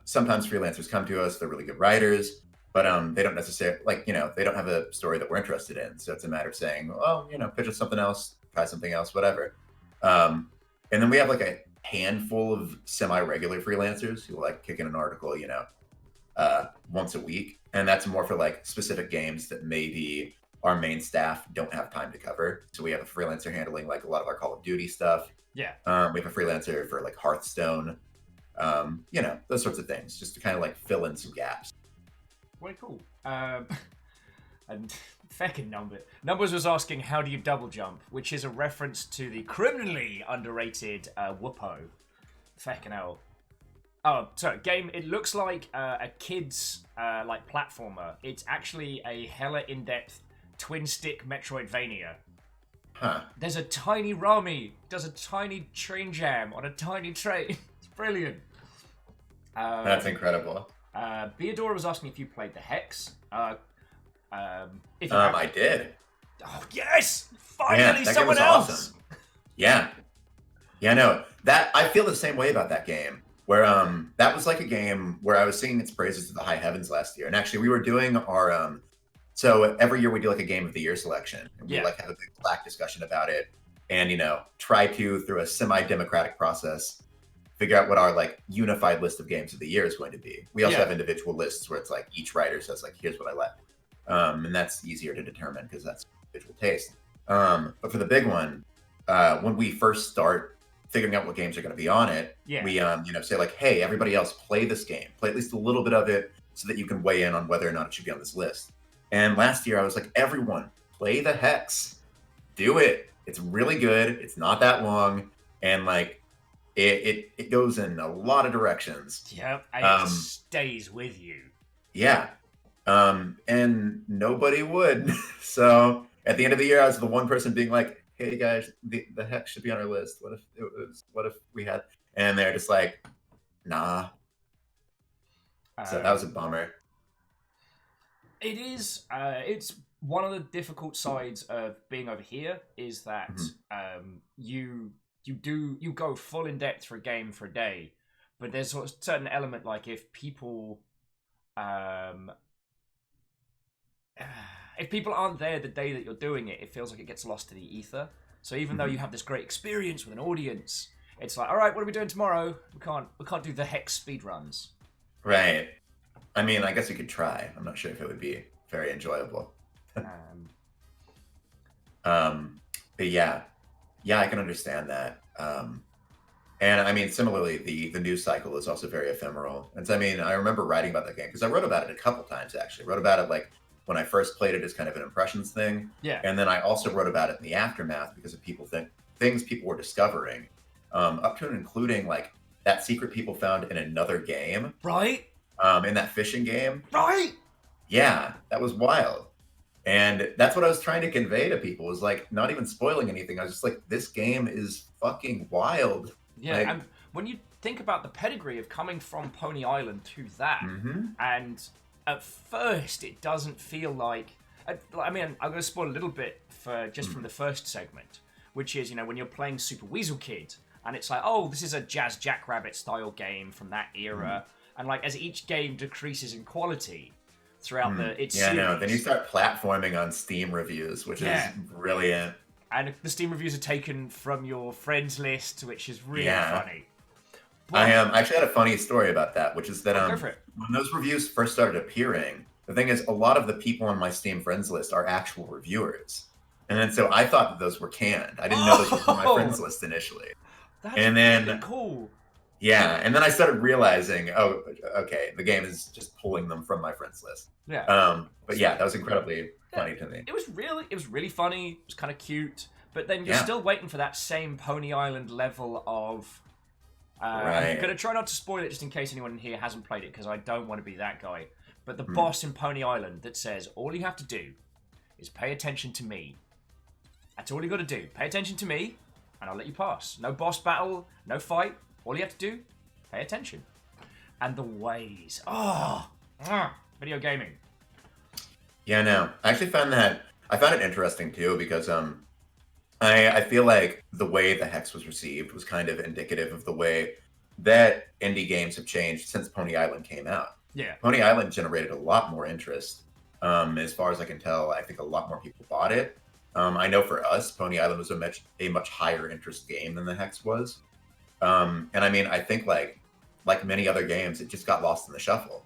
sometimes freelancers come to us, they're really good writers, but they don't necessarily, like, they don't have a story that we're interested in. So it's a matter of saying, oh, pitch us something else, try something else, whatever. And then we have like a handful of semi-regular freelancers who like kick in an article, once a week. And that's more for like specific games that maybe our main staff don't have time to cover. So we have a freelancer handling like a lot of our Call of Duty stuff. Yeah. We have a freelancer for like Hearthstone, those sorts of things, just to kind of like fill in some gaps. Very cool. And feckin' Numbers was asking, how do you double jump? Which is a reference to the criminally underrated Whoopo. Feckin' hell. Oh, sorry, game. It looks like a kid's like platformer. It's actually a hella in-depth twin-stick Metroidvania. Huh. There's a tiny Rami does a tiny train jam on a tiny train. It's brilliant. That's incredible. Beadora was asking if you played the Hex. I did. Oh yes! Finally, that someone game was else. Awesome. Yeah, no, that I feel the same way about that game. Where that was like a game where I was singing its praises to the high heavens last year, and actually we were doing our so every year we do like a game of the year selection, and we like have a big Slack discussion about it, and try to, through a semi-democratic process, figure out what our like unified list of games of the year is going to be. We also have individual lists where it's like each writer says like, here's what I like, and that's easier to determine because that's individual taste. But for the big one, when we first start figuring out what games are going to be on it, we say like, hey, everybody else, play this game, play at least a little bit of it, so that you can weigh in on whether or not it should be on this list. And last year I was like, everyone, play the Hex, do it. It's really good. It's not that long, and like it goes in a lot of directions. Yep, and it stays with you. Yeah, and nobody would. So at the end of the year, I was the one person being like, hey guys, the Hex should be on our list. What if we had? And they're just like, nah. So that was a bummer. It is. It's one of the difficult sides of being over here is that you go full in depth for a game for a day, but there's a certain element like if people aren't there the day that you're doing it, it feels like it gets lost to the ether. So even though you have this great experience with an audience, it's like, all right, what are we doing tomorrow? We can't do the hex speed runs. Right. I mean, I guess you could try. I'm not sure if it would be very enjoyable. But yeah, I can understand that. And I mean, similarly, the news cycle is also very ephemeral. And so, I mean, I remember writing about that game because I wrote about it a couple times, actually. I wrote about it like when I first played it as kind of an impressions thing. Yeah. And then I also wrote about it in the aftermath because of things people were discovering, up to and including like that secret people found in another game. Right. In that fishing game. Right. Yeah, that was wild. And that's what I was trying to convey to people, was like not even spoiling anything. I was just like, this game is fucking wild. Yeah, like, and when you think about the pedigree of coming from Pony Island to that, and at first it doesn't feel like... I mean, I'm going to spoil a little bit from the first segment, which is, when you're playing Super Weasel Kid, and it's like, oh, this is a Jazz Jackrabbit style game from that era, and like as each game decreases in quality throughout its series... no, then you start platforming on Steam reviews, which is brilliant. And the Steam reviews are taken from your friends list, which is really funny. But, I actually had a funny story about that, which is that go for it. When those reviews first started appearing, the thing is, a lot of the people on my Steam friends list are actual reviewers. And then so I thought that those were canned. I didn't know those were on my friends list initially. That's really cool. Yeah, and then I started realizing, oh, okay, the game is just pulling them from my friends list. Yeah. But yeah, that was incredibly funny to me. It was really funny. It was kind of cute. But then you're still waiting for that same Pony Island level of... I'm going to try not to spoil it just in case anyone here hasn't played it, because I don't want to be that guy. But the boss in Pony Island that says, all you have to do is pay attention to me. That's all you got to do. Pay attention to me, and I'll let you pass. No boss battle, no fight. All you have to do, pay attention. And the ways. Video gaming. Yeah, no. I actually found it interesting too, because I feel like the way the Hex was received was kind of indicative of the way that indie games have changed since Pony Island came out. Yeah. Pony Island generated a lot more interest. As far as I can tell, I think a lot more people bought it. I know for us, Pony Island was a much higher interest game than the Hex was. And I mean, I think like many other games, it just got lost in the shuffle.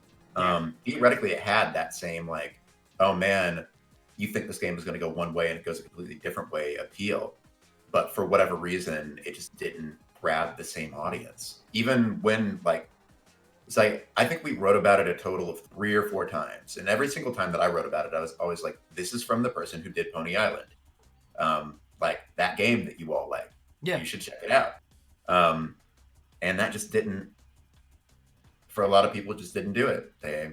Theoretically, it had that same like, oh man, you think this game is going to go one way and it goes a completely different way appeal. But for whatever reason, it just didn't grab the same audience. Even when like, it's like, I think we wrote about it a total of 3 or 4 times. And every single time that I wrote about it, I was always like, this is from the person who did Pony Island. Like that game that you all like. Yeah. You should check it out. And that just didn't, for a lot of people, it just didn't do it. They,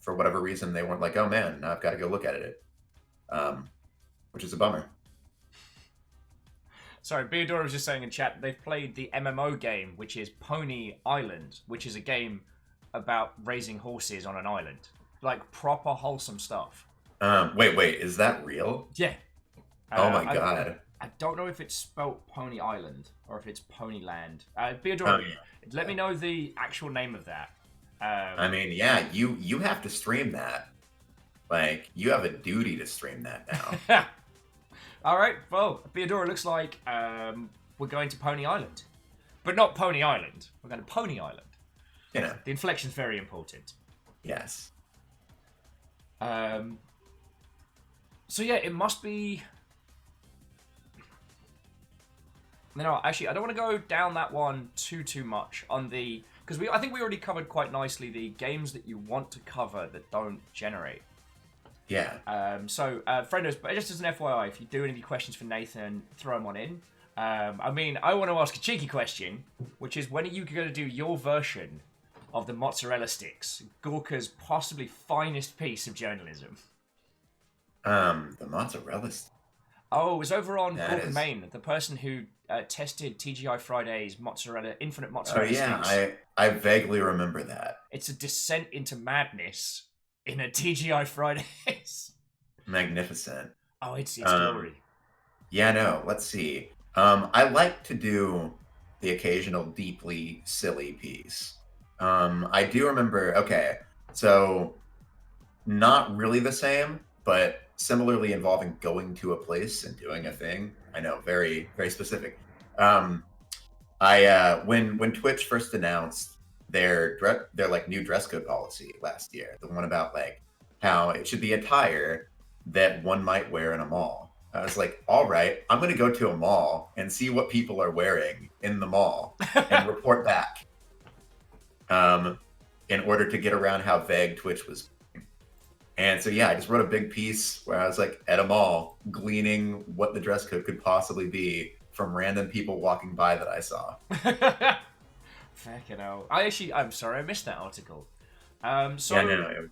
for whatever reason, they weren't like, oh man, now I've got to go look at it. Which is a bummer. Sorry, Beodora was just saying in chat, they've played the MMO game, which is Pony Island, which is a game about raising horses on an island. Like, proper wholesome stuff. Wait, is that real? Yeah. Oh my god. I don't know if it's spelt Pony Island or if it's Ponyland. Beodora, let me know the actual name of that. I mean, yeah, you have to stream that. Like, you have a duty to stream that now. All right, well, Beodora, looks like we're going to Pony Island. But not Pony Island. We're going to Pony Island. You know. The inflection's very important. Yes. So yeah, it must be... No, actually, I don't want to go down that one too much on the... Because I think we already covered quite nicely the games that you want to cover that don't generate. Yeah. So, friendos, but just as an FYI, if you do any questions for Nathan, throw them on in. I mean, I want to ask a cheeky question, which is, when are you going to do your version of the mozzarella sticks, Gorka's possibly finest piece of journalism? The mozzarella sticks. Oh, it was over on Gorka Main, the person who tested TGI Friday's infinite mozzarella sticks. Oh yeah, I vaguely remember that. It's a descent into madness in a TGI Fridays. Magnificent. Oh, it's glory. Yeah, no, let's see. I like to do the occasional deeply silly piece. I do remember. Okay, so not really the same, but similarly involving going to a place and doing a thing. I know, very very specific. Um, I when Twitch first announced their like new dress code policy last year, the one about like how it should be attire that one might wear in a mall. I was like, all right, I'm gonna go to a mall and see what people are wearing in the mall and report back. Um, in order to get around how vague Twitch was. And so yeah, I just wrote a big piece where I was like at a mall gleaning what the dress code could possibly be from random people walking by that I saw. Fucking hell. I'm sorry, I missed that article. So, Yeah, no.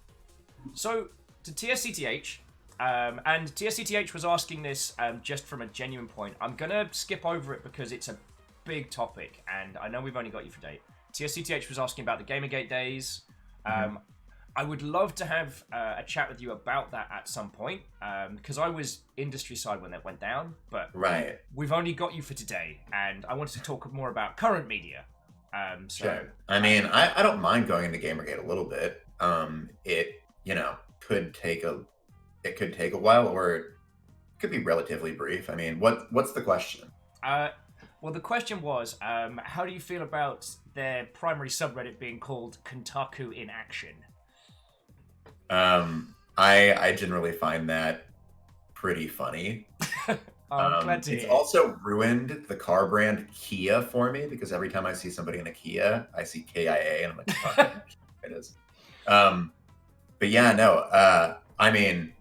So, to TSCTH, and TSCTH was asking this just from a genuine point. I'm going to skip over it because it's a big topic, and I know we've only got you for date. TSCTH was asking about the Gamergate days. I would love to have a chat with you about that at some point, because I was industry side when that went down, but Right. we've only got you for today, and I wanted to talk more about current media. Sure. I mean, I don't mind going into Gamergate a little bit. It could take a while, or it could be relatively brief. I mean, what's the question? Well, the question was, how do you feel about their primary subreddit being called Kotaku in Action? I generally find that pretty funny. I'm glad to hear. It's also ruined the car brand Kia for me because every time I see somebody in a Kia, I see KIA, and I'm like, fuck, it is. But yeah, no. I mean,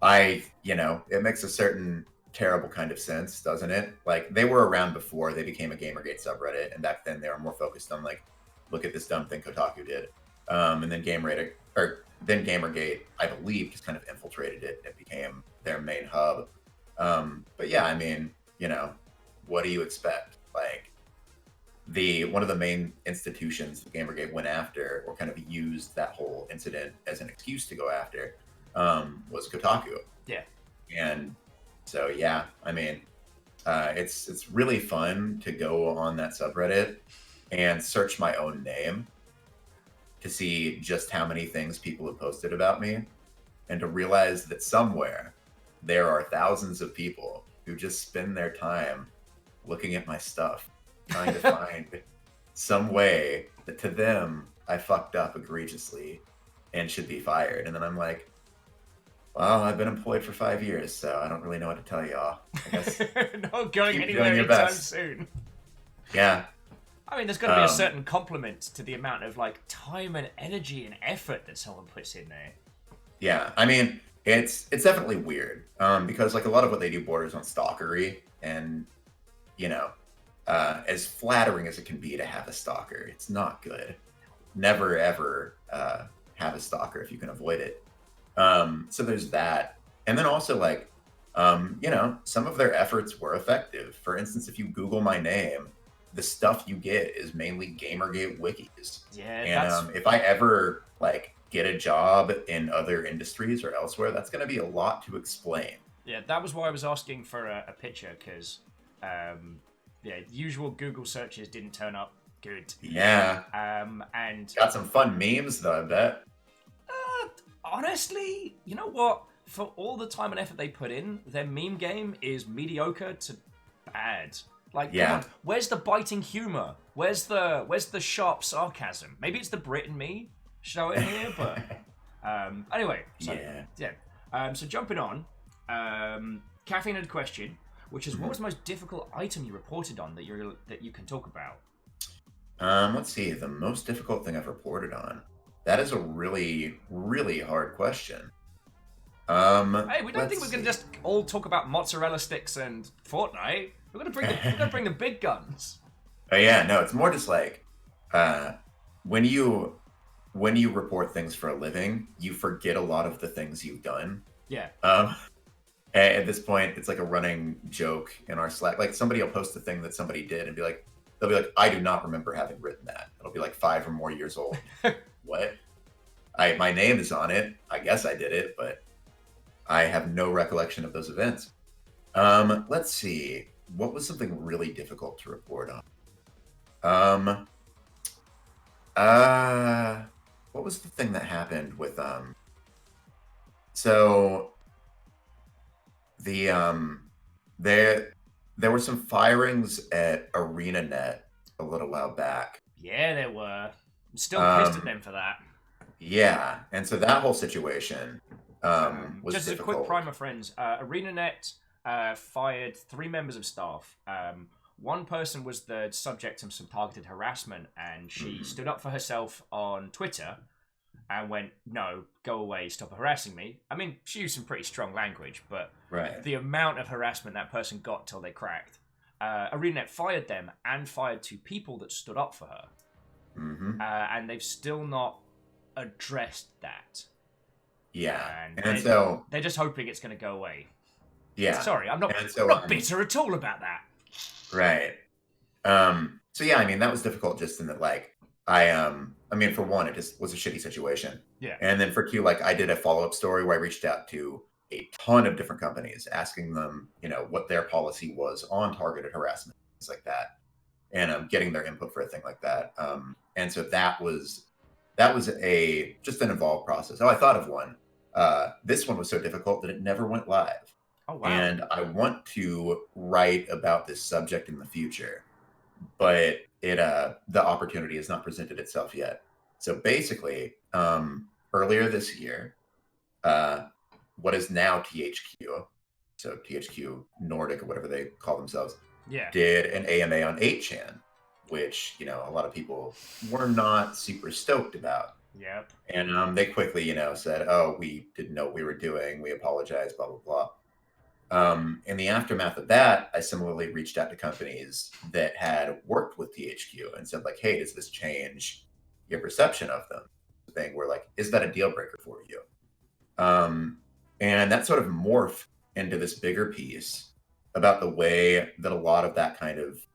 it makes a certain terrible kind of sense, doesn't it? Like they were around before they became a Gamergate subreddit, and back then they were more focused on like, look at this dumb thing Kotaku did, and then Gamergate, I believe, just kind of infiltrated it. And it became their main hub. But yeah, I mean, what do you expect? Like one of the main institutions the Gamergate went after, or kind of used that whole incident as an excuse to go after, was Kotaku. Yeah. And so yeah, I mean, it's really fun to go on that subreddit and search my own name to see just how many things people have posted about me, and to realize that somewhere there are thousands of people who just spend their time looking at my stuff, trying to find some way that to them I fucked up egregiously and should be fired. And then I'm like, well, I've been employed for 5 years, so I don't really know what to tell y'all. I guess not going keep anywhere doing your anytime best. soon. Yeah. I mean, there's got to be a certain compliment to the amount of like time and energy and effort that someone puts in there. Yeah, I mean, it's definitely weird because like a lot of what they do borders on stalkery, and as flattering as it can be to have a stalker, it's not good. Never ever have a stalker if you can avoid it. So there's that, and then also like some of their efforts were effective. For instance, if you Google my name, the stuff you get is mainly Gamergate wikis. Yeah, and if I ever like get a job in other industries or elsewhere, that's going to be a lot to explain. Yeah, that was why I was asking for a picture, because usual Google searches didn't turn up good. Yeah. And got some fun memes though, I bet. Honestly, you know what? For all the time and effort they put in, their meme game is mediocre to bad. Like, Yeah. come on, where's the biting humor? Where's the sharp sarcasm? Maybe it's the Brit in me showing here, but anyway. So, yeah. So jumping on, Caffeine had a question, which is, what was the most difficult item you reported on that you can talk about? Let's see. The most difficult thing I've reported on. That is a really, really hard question. Hey, we don't think we're gonna just all talk about mozzarella sticks and Fortnite. We're gonna bring the big guns. Oh yeah, no, it's more just like when you report things for a living, you forget a lot of the things you've done. Yeah. At this point, it's like a running joke in our Slack. Like somebody will post a thing that somebody did and they'll be like, I do not remember having written that. It'll be like 5 or more years old. What? My name is on it. I guess I did it, but I have no recollection of those events. Let's see. What was something really difficult to report on? Um, uh, what was the thing that happened with so the there there were some firings at ArenaNet a little while back. Yeah, there were. I'm still pissed at Um, them for that. yeah, and so that whole situation was Just as a quick difficult. primer, friends, ArenaNet fired 3 members of staff. One person was the subject of some targeted harassment, and she stood up for herself on Twitter and went, "No, go away, stop harassing me." I mean, she used some pretty strong language, but Right. the amount of harassment that person got till they cracked. ArenaNet fired them and fired 2 people that stood up for her. And they've still not addressed that. Yeah, And and so they're just hoping it's going to go away. yeah, Sorry, I'm and so not bitter at all about that. right. So yeah, I mean that was difficult just in that like I mean for one it just was a shitty situation. Yeah. And then for two, like I did a follow-up story where I reached out to a ton of different companies asking them, what their policy was on targeted harassment, things like that. And getting their input for a thing like that. And so that was a just an involved process. Oh, I thought of one. This one was so difficult that it never went live. Oh, wow. And I want to write about this subject in the future, but the opportunity has not presented itself yet. So basically, earlier this year, what is now THQ, so THQ Nordic or whatever they call themselves, Yeah. did an AMA on 8chan, which a lot of people were not super stoked about. Yep. And they quickly, said, "Oh, we didn't know what we were doing. We apologize." Blah blah blah. In the aftermath of that, I similarly reached out to companies that had worked with THQ and said, like, "Hey, does this change your perception of them?" Thing where like, is that a deal breaker for you? And that sort of morphed into this bigger piece about the way that a lot of that kind of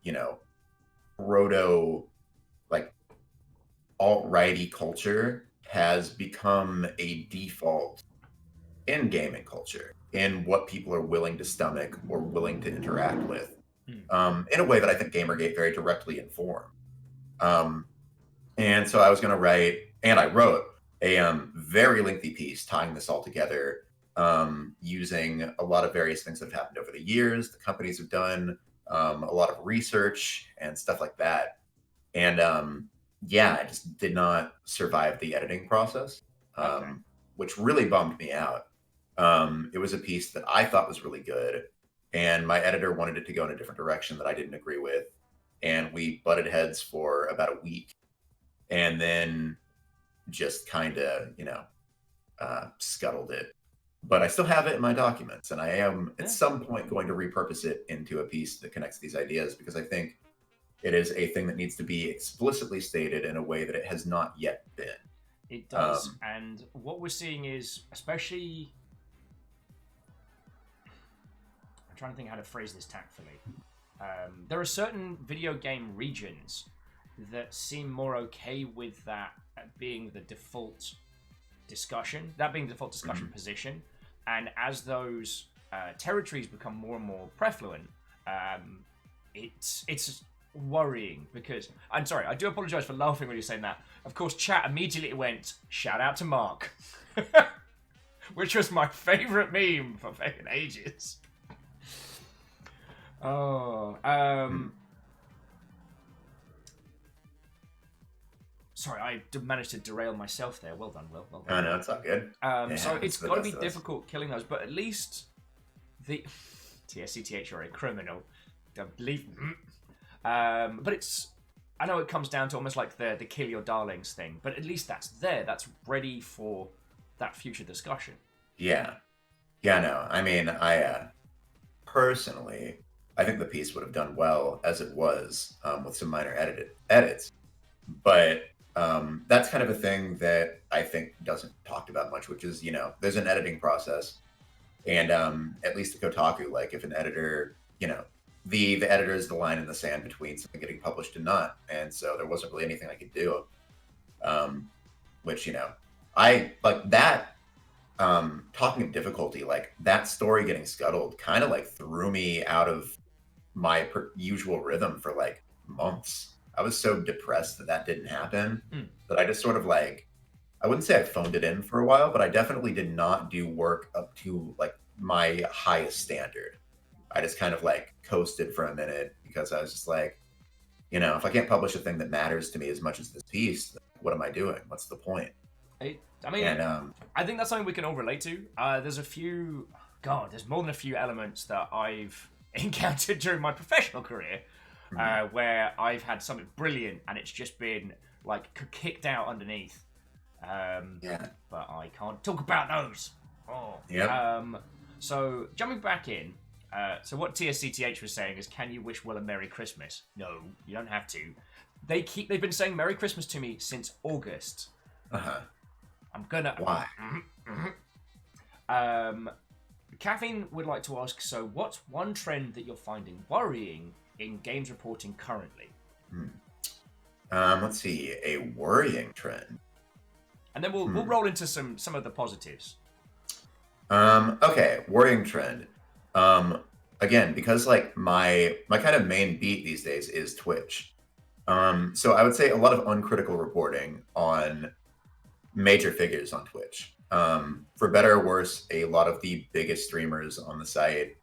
proto like alt-righty culture has become a default in gaming culture, in what people are willing to stomach or willing to interact with, in a way that I think Gamergate very directly informed. And so I was going to write, and I wrote a very lengthy piece tying this all together, using a lot of various things that have happened over the years, the companies have done, a lot of research and stuff like that. And yeah, I just did not survive the editing process, Okay. which really bummed me out. It was a piece that I thought was really good, and my editor wanted it to go in a different direction that I didn't agree with. And we butted heads for about a week, and then just kind of, scuttled it. But I still have it in my documents, and I am at some point going to repurpose it into a piece that connects these ideas, because I think it is a thing that needs to be explicitly stated in a way that it has not yet been. It does. And what we're seeing is, especially, I'm trying to think how to phrase this tactfully. There are certain video game regions that seem more okay with that being the default discussion, position. And as those territories become more and more prevalent, it's worrying, because I'm sorry, I do apologize for laughing when you're saying that. Of course, chat immediately went, "Shout out to Mark," which was my favorite meme for fucking ages. Oh, sorry, I managed to derail myself there. Well done, Will. Well done. Oh no, it's all good. So it's got to be difficult killing those, but at least the TSCTH, you're a criminal. Don't believe me. But it's, I know it comes down to almost like the kill your darlings thing, but at least that's there. That's ready for that future discussion. Yeah. Yeah, no. I mean, I personally, I think the piece would have done well as it was, with some minor edits. But that's kind of a thing that I think doesn't talked about much, which is, there's an editing process. And at least at Kotaku, like if an editor, the editor is the line in the sand between something getting published and not. And so there wasn't really anything I could do. Which, I like that. Talking of difficulty, like that story getting scuttled kind of like threw me out of my usual rhythm for like months. I was so depressed that didn't happen Mm. that I just sort of like, I wouldn't say I phoned it in for a while, but I definitely did not do work up to like my highest standard. I just kind of like coasted for a minute because I was just like, if I can't publish a thing that matters to me as much as this piece, what am I doing? What's the point? I mean, And I think that's something we can all relate to. There's more than a few elements that I've encountered during my professional career where I've had something brilliant and it's just been like kicked out underneath. But I can't talk about those. So jumping back in, so what TSCTH was saying is, can you wish Will a Merry Christmas? No, you don't have to. They've been saying Merry Christmas to me since August. I'm gonna. Why? Caffeine would like to ask, so what's one trend that you're finding worrying in games reporting currently? Let's see, a worrying trend. And then we'll roll into some of the positives. Okay, worrying trend. Again, because like my kind of main beat these days is Twitch. So I would say a lot of uncritical reporting on major figures on Twitch. For better or worse, a lot of the biggest streamers on the site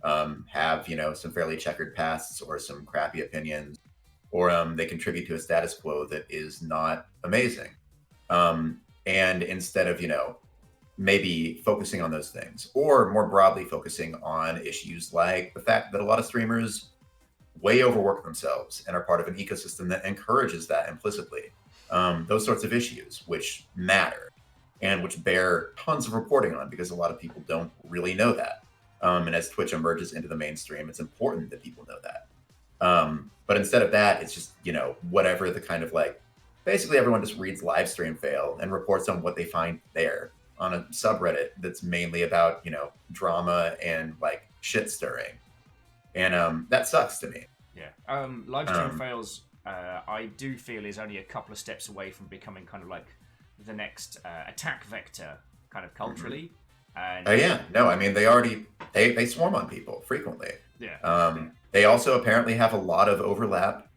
have, some fairly checkered pasts or some crappy opinions, or they contribute to a status quo that is not amazing. And instead of, maybe focusing on those things, or more broadly focusing on issues like the fact that a lot of streamers way overwork themselves and are part of an ecosystem that encourages that implicitly. Those sorts of issues, which matter and which bear tons of reporting on because a lot of people don't really know that. And as Twitch emerges into the mainstream, it's important that people know that. But instead of that, it's just, whatever the kind of like, basically everyone just reads live stream fail and reports on what they find there on a subreddit that's mainly about, drama and like shit stirring. And that sucks to me. Yeah. Live stream fails, I do feel, is only a couple of steps away from becoming kind of like the next attack vector kind of culturally. And No, I mean, they swarm on people frequently. Yeah. They also apparently have a lot of overlap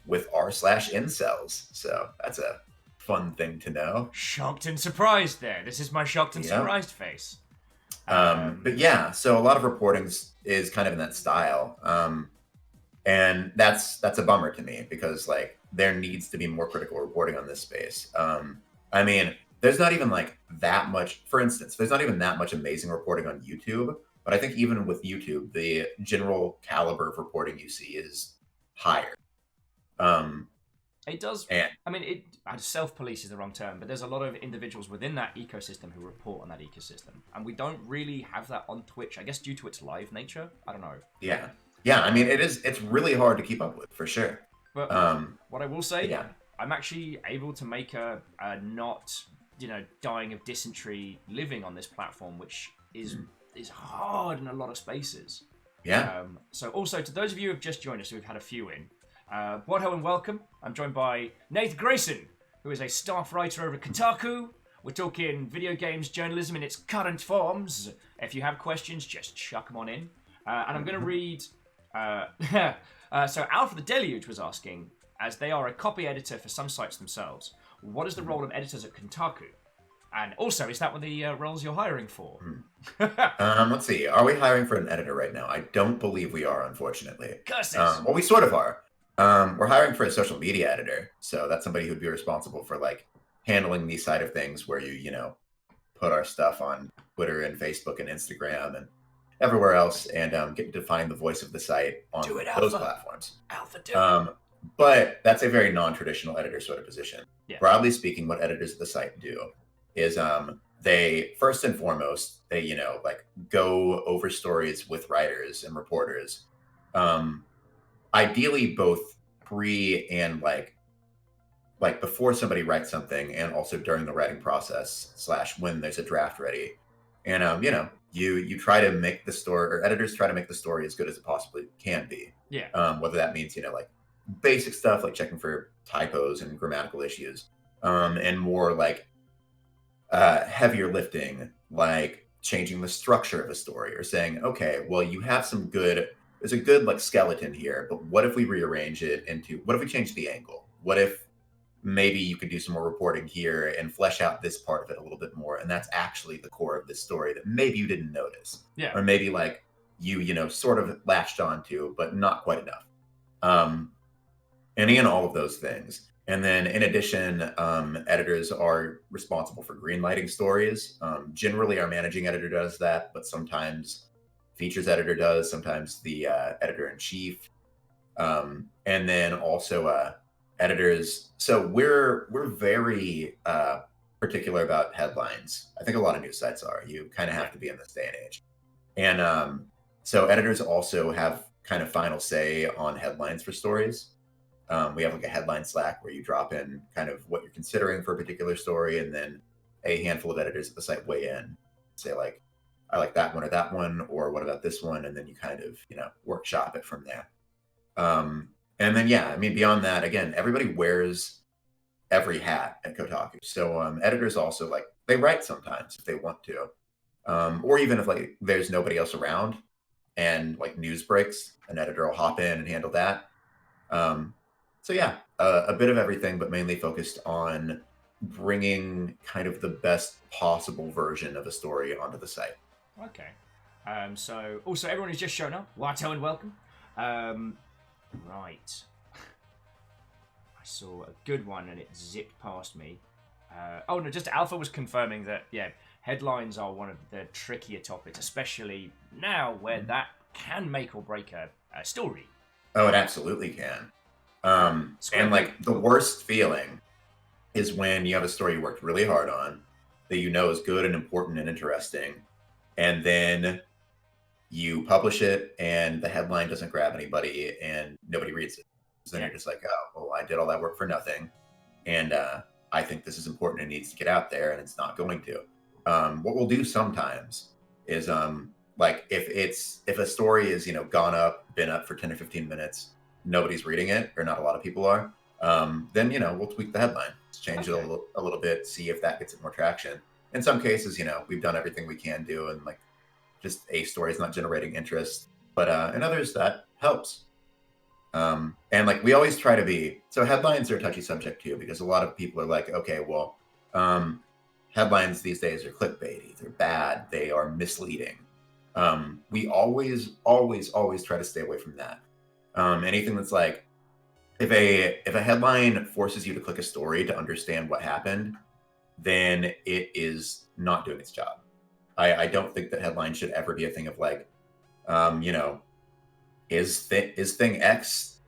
with r/incels. So that's a fun thing to know. Shocked and surprised there. This is my shocked and surprised face. But yeah, so a lot of reporting is kind of in that style. And that's a bummer to me because like there needs to be more critical reporting on this space. I mean, there's not even like that much, for instance, there's not even that much amazing reporting on YouTube, but I think even with YouTube, the general caliber of reporting you see is higher. It does. Self-police is the wrong term, but there's a lot of individuals within that ecosystem who report on that ecosystem, and we don't really have that on Twitch. I guess due to its live nature. I don't know. Yeah. I mean, it's really hard to keep up with for sure. But what I will say, I'm actually able to make a not dying of dysentery living on this platform, which is hard in a lot of spaces. Yeah. So also to those of you who have just joined us, we've had a few in. Hello and welcome. I'm joined by Nathan Grayson, who is a staff writer over at Kotaku. We're talking video games journalism in its current forms. If you have questions, just chuck them on in. And I'm going to read... so Alpha the Deluge was asking, as they are a copy editor for some sites themselves, what is the role of editors at Kotaku? And also, is that one of the roles you're hiring for? Let's see. Are we hiring for an editor right now? I don't believe we are, unfortunately. Curses! Well, we sort of are. We're hiring for a social media editor, so that's somebody who'd be responsible for like handling these side of things where you put our stuff on Twitter and Facebook and Instagram and everywhere else, and get to define the voice of the site on those platforms. Alpha, do it. But that's a very non-traditional editor sort of position. Yeah. Broadly speaking, what editors of the site do is they first and foremost they like go over stories with writers and reporters. Ideally both pre and like before somebody writes something, and also during the writing process / when there's a draft ready. And you try to make the story, or editors try to make the story as good as it possibly can be. Yeah. Whether that means like basic stuff like checking for typos and grammatical issues, and more like heavier lifting, like changing the structure of a story, or saying, okay, well, you have some good there's a good like skeleton here, but what if we rearrange it into, what if we change the angle? What if maybe you could do some more reporting here and flesh out this part of it a little bit more, and that's actually the core of this story that maybe you didn't notice, Yeah. or maybe like you know sort of latched onto, but not quite enough. Any and all of those things. And then in addition, editors are responsible for greenlighting stories. Generally, our managing editor does that, but sometimes features editor does, sometimes the editor in chief, and then also editors. So we're very particular about headlines. I think a lot of news sites are. You kind of have to be in this day and age, and so editors also have kind of final say on headlines for stories. We have like a headline Slack where you drop in kind of what you're considering for a particular story, and then a handful of editors at the site weigh in, say like, I like that one or that one, or what about this one, and then you kind of workshop it from there. And then yeah, I mean beyond that, again, everybody wears every hat at Kotaku. So editors also like they write sometimes if they want to, or even if like there's nobody else around and like news breaks, an editor will hop in and handle that. So yeah, a bit of everything, but mainly focused on bringing kind of the best possible version of a story onto the site. Okay. So also everyone who's just shown up, Watto and welcome. Right. I saw a good one and it zipped past me. Oh no, just Alpha was confirming that headlines are one of the trickier topics, especially now where that can make or break a story. Oh, it absolutely can. And like the worst feeling is when you have a story you worked really hard on that you know is good and important and interesting, and then you publish it and the headline doesn't grab anybody and nobody reads it. So then you're just like, oh, well, I did all that work for nothing. And I think this is important and needs to get out there, and it's not going to. What we'll do sometimes is like if a story is been up for 10 or 15 minutes, nobody's reading it, or not a lot of people are, then we'll tweak the headline, change it a little bit, see if that gets it more traction. In some cases, we've done everything we can do, and like just a story is not generating interest, but in others that helps. And like we always try to be, so headlines are a touchy subject too, because a lot of people are like, okay, well, headlines these days are clickbaity, they're bad, they are misleading. We always try to stay away from that. Anything that's like, if a headline forces you to click a story to understand what happened, then it is not doing its job. I don't think that headlines should ever be a thing of like, is thing X,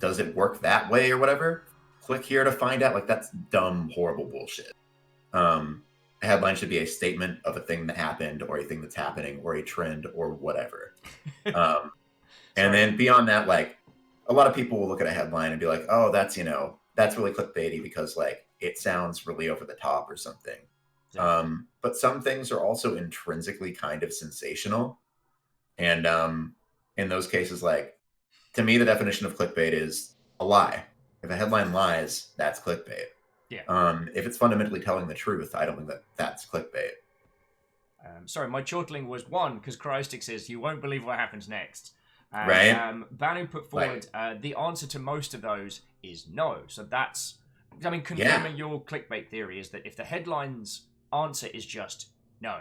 does it work that way or whatever? Click here to find out. Like that's dumb, horrible bullshit. A headline should be a statement of a thing that happened, or a thing that's happening, or a trend, or whatever. And then beyond that, like a lot of people will look at a headline and be like, oh, that's really clickbaity because like it sounds really over the top or something. Yeah. But some things are also intrinsically kind of sensational. And in those cases, like to me, the definition of clickbait is a lie. If a headline lies, that's clickbait. Yeah. If it's fundamentally telling the truth, I don't think that's clickbait. Sorry, my chortling was one because Cryostic says you won't believe what happens next. Right. Banu put forward the answer to most of those is no. So that's, I mean, confirming your clickbait theory is that if the headline's answer is just no,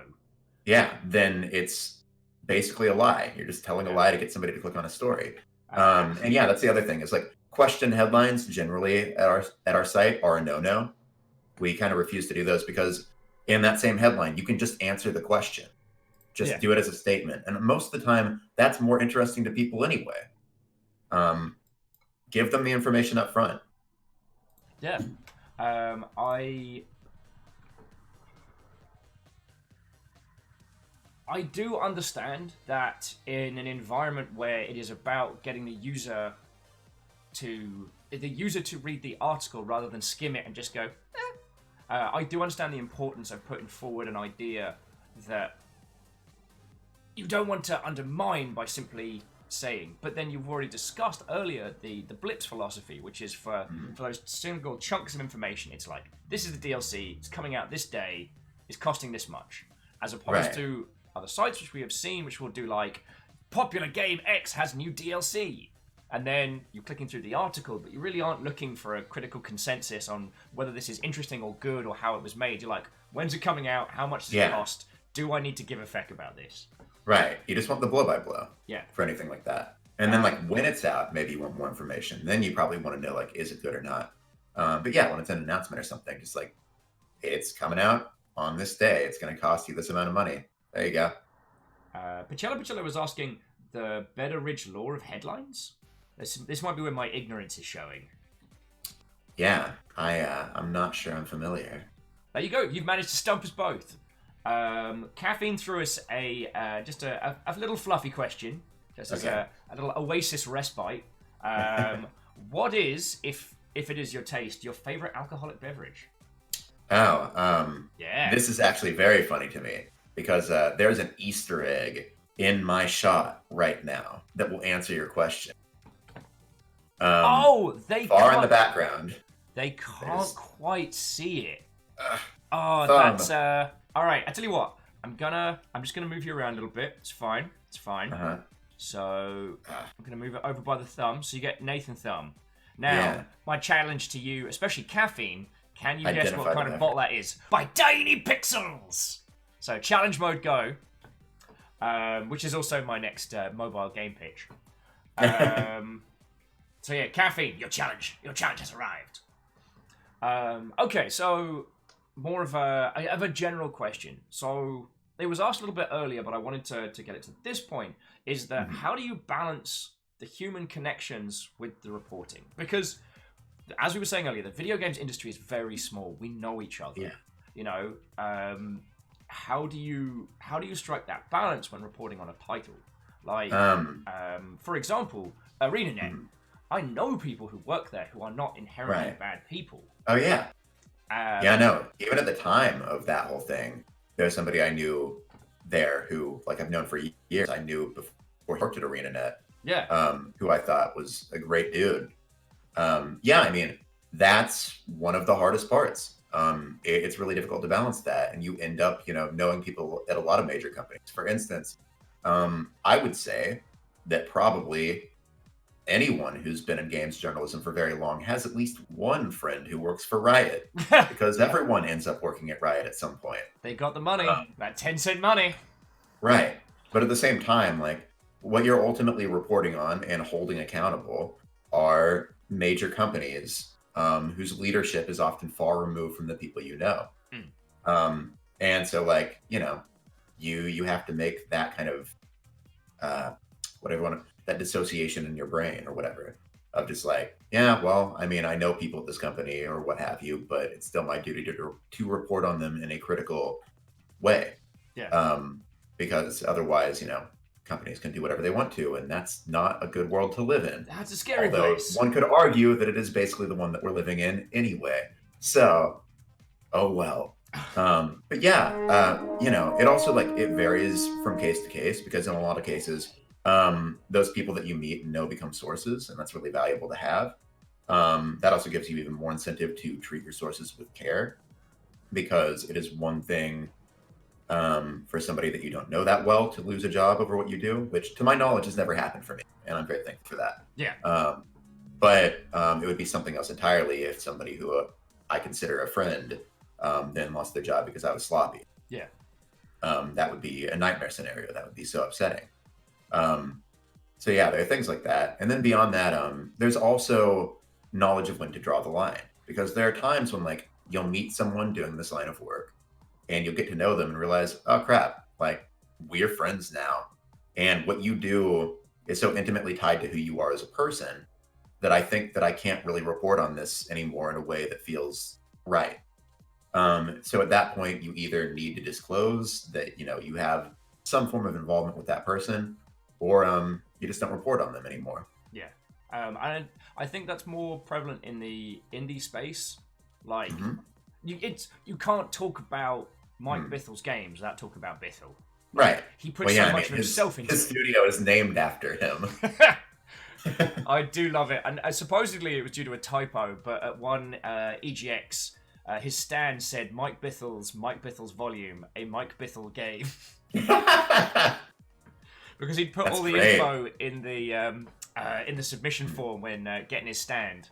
then it's basically a lie. You're just telling a lie to get somebody to click on a story. And yeah, that's the other thing is like question headlines generally at our site are a no. We kind of refuse to do those because in that same headline you can just answer the question. Just do it as a statement. And most of the time, that's more interesting to people anyway. Give them the information up front. Yeah. I do understand that in an environment where it is about getting the user to read the article rather than skim it and just go, I do understand the importance of putting forward an idea that you don't want to undermine by simply saying, but then you've already discussed earlier the blips philosophy, which is for those single chunks of information. It's like, this is the DLC, it's coming out this day, it's costing this much. As opposed to other sites which we have seen, which will do like popular game X has new DLC. And then you're clicking through the article, but you really aren't looking for a critical consensus on whether this is interesting or good or how it was made. You're like, when's it coming out? How much does it cost? Do I need to give a feck about this? Right. You just want the blow-by-blow. Yeah. For anything like that. And then, like, when it's out, maybe you want more information. Then you probably want to know, like, is it good or not? But yeah, when it's an announcement or something, just like, it's coming out on this day. It's going to cost you this amount of money. There you go. Pachella was asking the Betteridge law of headlines. This might be where my ignorance is showing. Yeah, I'm not sure I'm familiar. There you go. You've managed to stump us both. Caffeine threw us just a little fluffy question, just as a little oasis respite. What is, if it is your taste, your favorite alcoholic beverage? This is actually very funny to me because there's an Easter egg in my shot right now that will answer your question. They far in the background. They can't quite see it. That's all right. I tell you what, I'm just gonna move you around a little bit. It's fine. So I'm gonna move it over by the thumb, so you get Nathan Thumb. Now, my challenge to you, especially Caffeine, can you guess what kind of bottle that is? By Tiny Pixels. So challenge mode go, which is also my next mobile game pitch. So yeah, Caffeine, your challenge has arrived. Okay, so more of a general question. So it was asked a little bit earlier, but I wanted to get it to this point, is that how do you balance the human connections with the reporting? Because as we were saying earlier, the video games industry is very small. We know each other. Yeah. You know, how do you strike that balance when reporting on a title? Like, for example, ArenaNet. I know people who work there who are not inherently bad people. Oh, yeah. Yeah, no. Even at the time of that whole thing, there's somebody I knew there who, like, I've known for years. I knew before he worked at ArenaNet. Yeah. Who I thought was a great dude. Yeah, I mean, that's one of the hardest parts. It's really difficult to balance that. And you end up, knowing people at a lot of major companies. For instance, I would say that probably anyone who's been in games journalism for very long has at least one friend who works for Riot, because everyone ends up working at Riot at some point. They got the money, that 10-cent money. Right. But at the same time, like, what you're ultimately reporting on and holding accountable are major companies whose leadership is often far removed from the people you know. And so, like, you have to make that kind of that dissociation in your brain or whatever of just like, yeah, well, I mean, I know people at this company or what have you, but it's still my duty to report on them in a critical way. Yeah. Because otherwise, companies can do whatever they want to, and that's not a good world to live in. That's a scary place. One could argue that it is basically the one that we're living in anyway. So, oh well. But yeah, it also, like, it varies from case to case, because in a lot of cases, those people that you meet and know become sources, and that's really valuable to have. That also gives you even more incentive to treat your sources with care, because it is one thing for somebody that you don't know that well to lose a job over what you do, which to my knowledge has never happened for me, and I'm very thankful for that. Yeah. But it would be something else entirely if somebody who I consider a friend then lost their job because I was sloppy. Yeah. That would be a nightmare scenario. That would be so upsetting. So yeah, there are things like that. And then beyond that, there's also knowledge of when to draw the line, because there are times when, like, you'll meet someone doing this line of work and you'll get to know them and realize, oh crap, like, we're friends now. And what you do is so intimately tied to who you are as a person that I think that I can't really report on this anymore in a way that feels right. So at that point, you either need to disclose that, you have some form of involvement with that person, or you just don't report on them anymore. Yeah. And I think that's more prevalent in the indie space. Like, you can't talk about Mike Bithel's games without talking about Bithel. Right. He puts so much of himself into his studio is named after him. I do love it. And supposedly it was due to a typo, but at one EGX, his stand said Mike Bithel's Volume, a Mike Bithel game. Because because he'd put That's all the great. info in the submission form when getting his stand.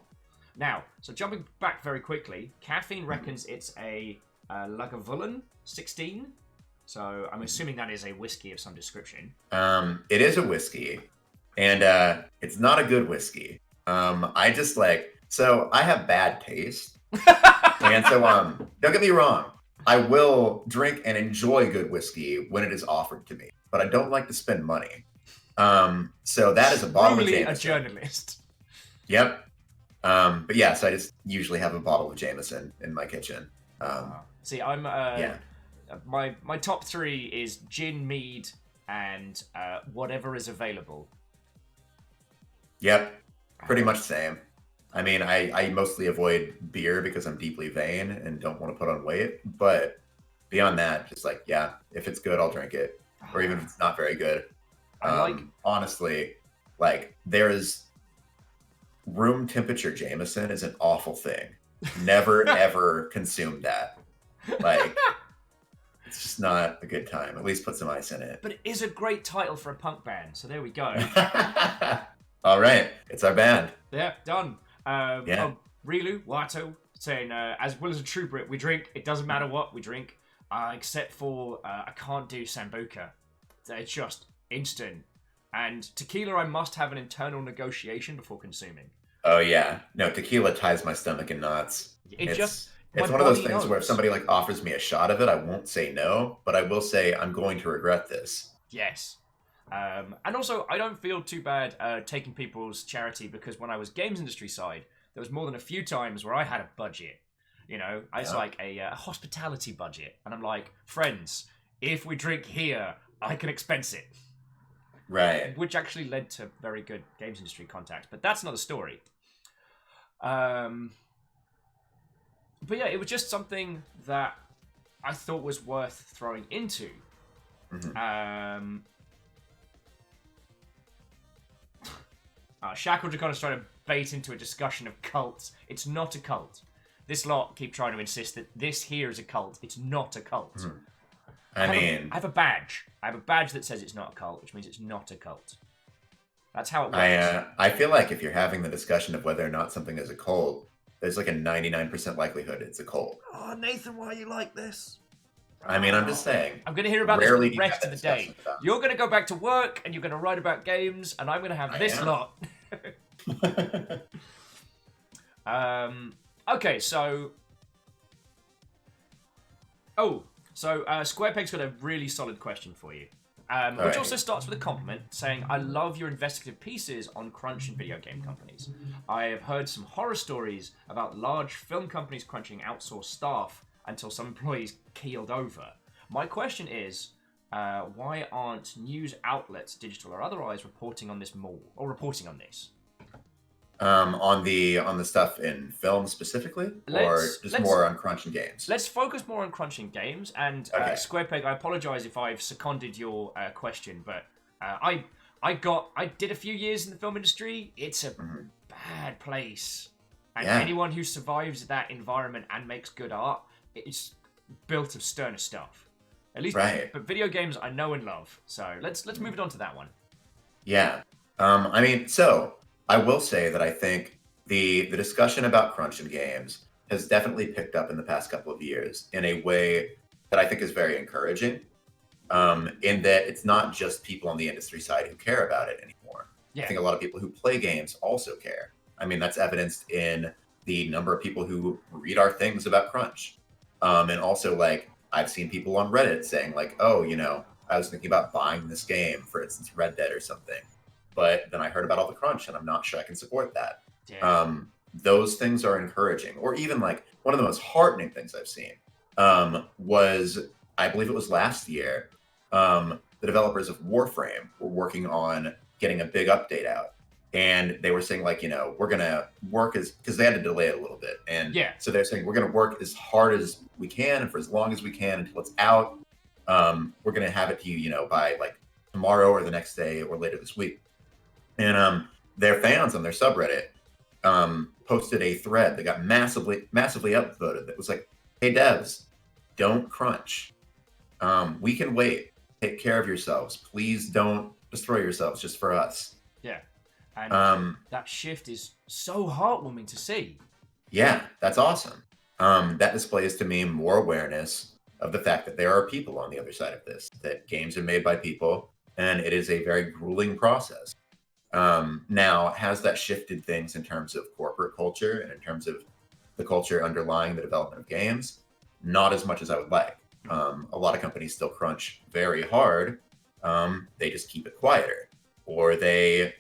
Now, so jumping back very quickly, Caffeine reckons it's a Lagavulin 16. So I'm assuming that is a whiskey of some description. It is a whiskey, and it's not a good whiskey. I just so I have bad taste, and so don't get me wrong, I will drink and enjoy good whiskey when it is offered to me, but I don't like to spend money. So that is a bottle of Jameson. A journalist. Yep. But yeah, so I just usually have a bottle of Jameson in my kitchen. See, I'm my top 3 is gin, mead, and whatever is available. Yep, pretty much same. I mean, I mostly avoid beer because I'm deeply vain and don't want to put on weight. But beyond that, just if it's good, I'll drink it, or even if it's not very good. Honestly, there's room temperature Jameson is an awful thing. Never ever consume that. It's just not a good time. At least put some ice in it. But it is a great title for a punk band, so there we go. All right, it's our band. Yeah, done. Rilu Wato saying, as well as a true Brit, we drink. It doesn't matter what we drink, except for I can't do Sambuca. It's just instant. And tequila, I must have an internal negotiation before consuming. Oh yeah, no, tequila ties my stomach in knots. It's one of those things where if somebody offers me a shot of it, I won't say no, but I will say I'm going to regret this. Yes. And also, I don't feel too bad taking people's charity, because when I was games industry side, there was more than a few times where I had a budget. It's like a hospitality budget. And I'm like, friends, if we drink here, I can expense it. Right. Which actually led to very good games industry contacts. But that's another story. But yeah, it was just something that I thought was worth throwing into. Mm-hmm. Shackle just kind of trying to bait into a discussion of cults. It's not a cult. This lot keep trying to insist that this here is a cult. It's not a cult. Mm-hmm. I have a badge. I have a badge that says it's not a cult, which means it's not a cult. That's how it works. I feel like if you're having the discussion of whether or not something is a cult, there's a 99% likelihood it's a cult. Oh, Nathan, why are you like this? I mean, I'm just saying. I'm going to hear about this for the rest of the day. You're going to go back to work, and you're going to write about games, and I'm going to have this lot. Okay, so... Squarepeg's got a really solid question for you. Which also starts with a compliment, saying, I love your investigative pieces on crunch and video game companies. I have heard some horror stories about large film companies crunching outsourced staff until some employees keeled over. My question is, why aren't news outlets, digital or otherwise, reporting on this more, or reporting on this? On the stuff in film specifically, or just more on crunching games? Let's focus more on crunching games. And Squarepeg, I apologize if I've seconded your question, but I did a few years in the film industry. It's a bad place, and anyone who survives that environment and makes good art, it's built of sterner stuff. At least, but video games I know and love. So let's move it on to that one. Yeah, I mean, so. I will say that I think the discussion about crunch in games has definitely picked up in the past couple of years in a way that I think is very encouraging, in that it's not just people on the industry side who care about it anymore. Yeah. I think a lot of people who play games also care. I mean, that's evidenced in the number of people who read our things about crunch. And also, I've seen people on Reddit saying, oh, I was thinking about buying this game, for instance, Red Dead or something. But then I heard about all the crunch, and I'm not sure I can support that. Yeah. Those things are encouraging. Or even one of the most heartening things I've seen was, I believe it was last year, the developers of Warframe were working on getting a big update out. And they were saying, we're going to work because they had to delay it a little bit. And so they're saying, we're going to work as hard as we can and for as long as we can until it's out. We're going to have it to you, by tomorrow or the next day or later this week. And their fans on their subreddit posted a thread that got massively upvoted that was hey devs, don't crunch. We can wait. Take care of yourselves. Please don't destroy yourselves just for us. Yeah. And that shift is so heartwarming to see. Yeah, that's awesome. That displays to me more awareness of the fact that there are people on the other side of this, that games are made by people, and it is a very grueling process. Now, has that shifted things in terms of corporate culture and in terms of the culture underlying the development of games? Not as much as I would like. A lot of companies still crunch very hard. They just keep it quieter, or they,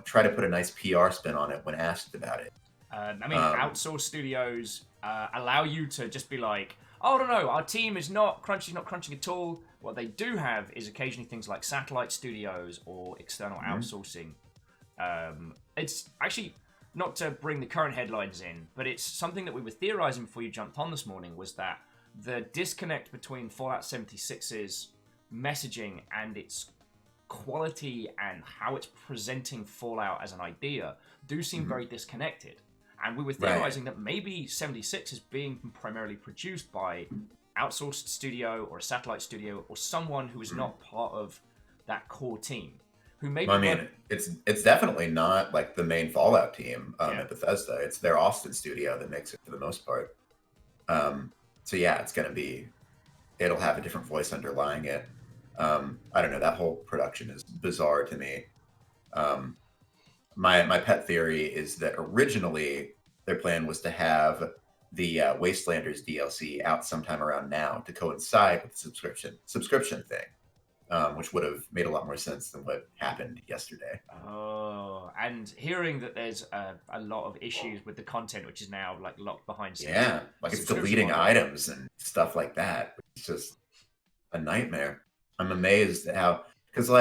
try to put a nice PR spin on it when asked about it. Outsourced studios allow you to just be like, oh, no, our team is not crunching at all. What they do have is occasionally things like satellite studios or external outsourcing. It's actually, not to bring the current headlines in, but it's something that we were theorizing before you jumped on this morning, was that the disconnect between Fallout 76's messaging and its quality and how it's presenting Fallout as an idea do seem very disconnected. And we were theorizing that maybe 76 is being primarily produced by outsourced studio or a satellite studio or someone who is not part of that core team. Who maybe it's definitely not like the main Fallout team at Bethesda. It's their Austin studio that makes it for the most part. So yeah, it'll have a different voice underlying it. I don't know, that whole production is bizarre to me. My pet theory is that originally their plan was to have the Wastelanders DLC out sometime around now to coincide with the subscription thing, which would have made a lot more sense than what happened yesterday. Oh, and hearing that there's a lot of issues with the content, which is now like locked behind. Yeah, like it's deleting items and stuff like that. It's just a nightmare. I'm amazed at how, because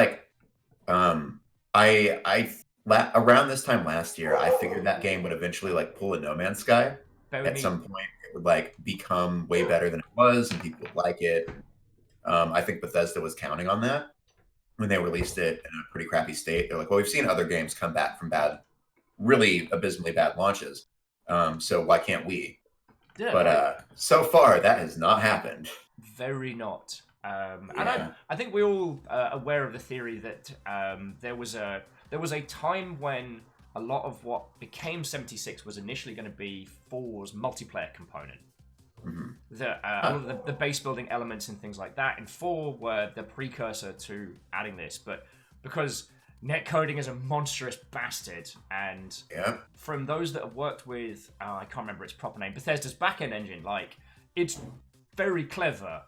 around this time last year, I figured that game would eventually pull a No Man's Sky. At some point, it would become way better than it was, and people would like it. I think Bethesda was counting on that when they released it in a pretty crappy state. They're like, well, we've seen other games come back from really abysmally bad launches, so why can't we? Yeah, but so far, that has not happened. Very not. And I think we're all aware of the theory that there was a time when a lot of what became 76 was initially going to be 4's multiplayer component. All of the base building elements and things like that in 4 were the precursor to adding this, but because netcoding is a monstrous bastard, and from those that have worked with, I can't remember its proper name, Bethesda's backend engine, it's very clever.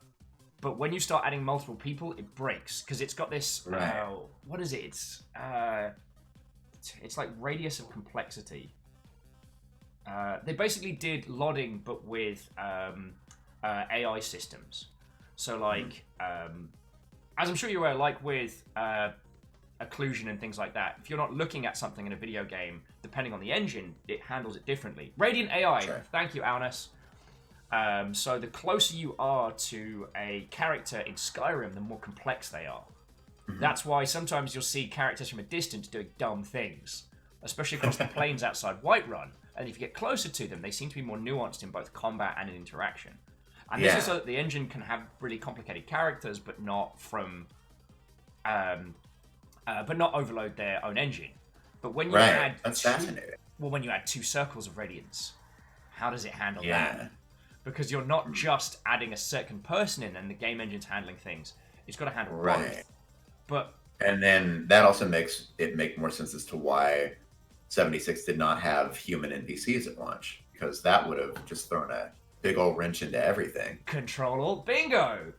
But when you start adding multiple people, it breaks because it's got this. What is it? It's like radius of complexity. They basically did lodding, but with AI systems. So, as I'm sure you're aware, with occlusion and things like that, if you're not looking at something in a video game, depending on the engine, it handles it differently. Radiant AI. Sure. Thank you, Alnus. So the closer you are to a character in Skyrim, the more complex they are. That's why sometimes you'll see characters from a distance doing dumb things, especially across the plains outside Whiterun. And if you get closer to them, they seem to be more nuanced in both combat and in interaction. And this is so that the engine can have really complicated characters, but not overload their own engine. But when you add fascinating. Well, when you add 2 circles of radiance, how does it handle that? Because you're not just adding a second person in and the game engine's handling things. It's got to handle both. And then that also makes it make more sense as to why 76 did not have human NPCs at launch, because that would have just thrown a big old wrench into everything. Control-Alt-Bingo!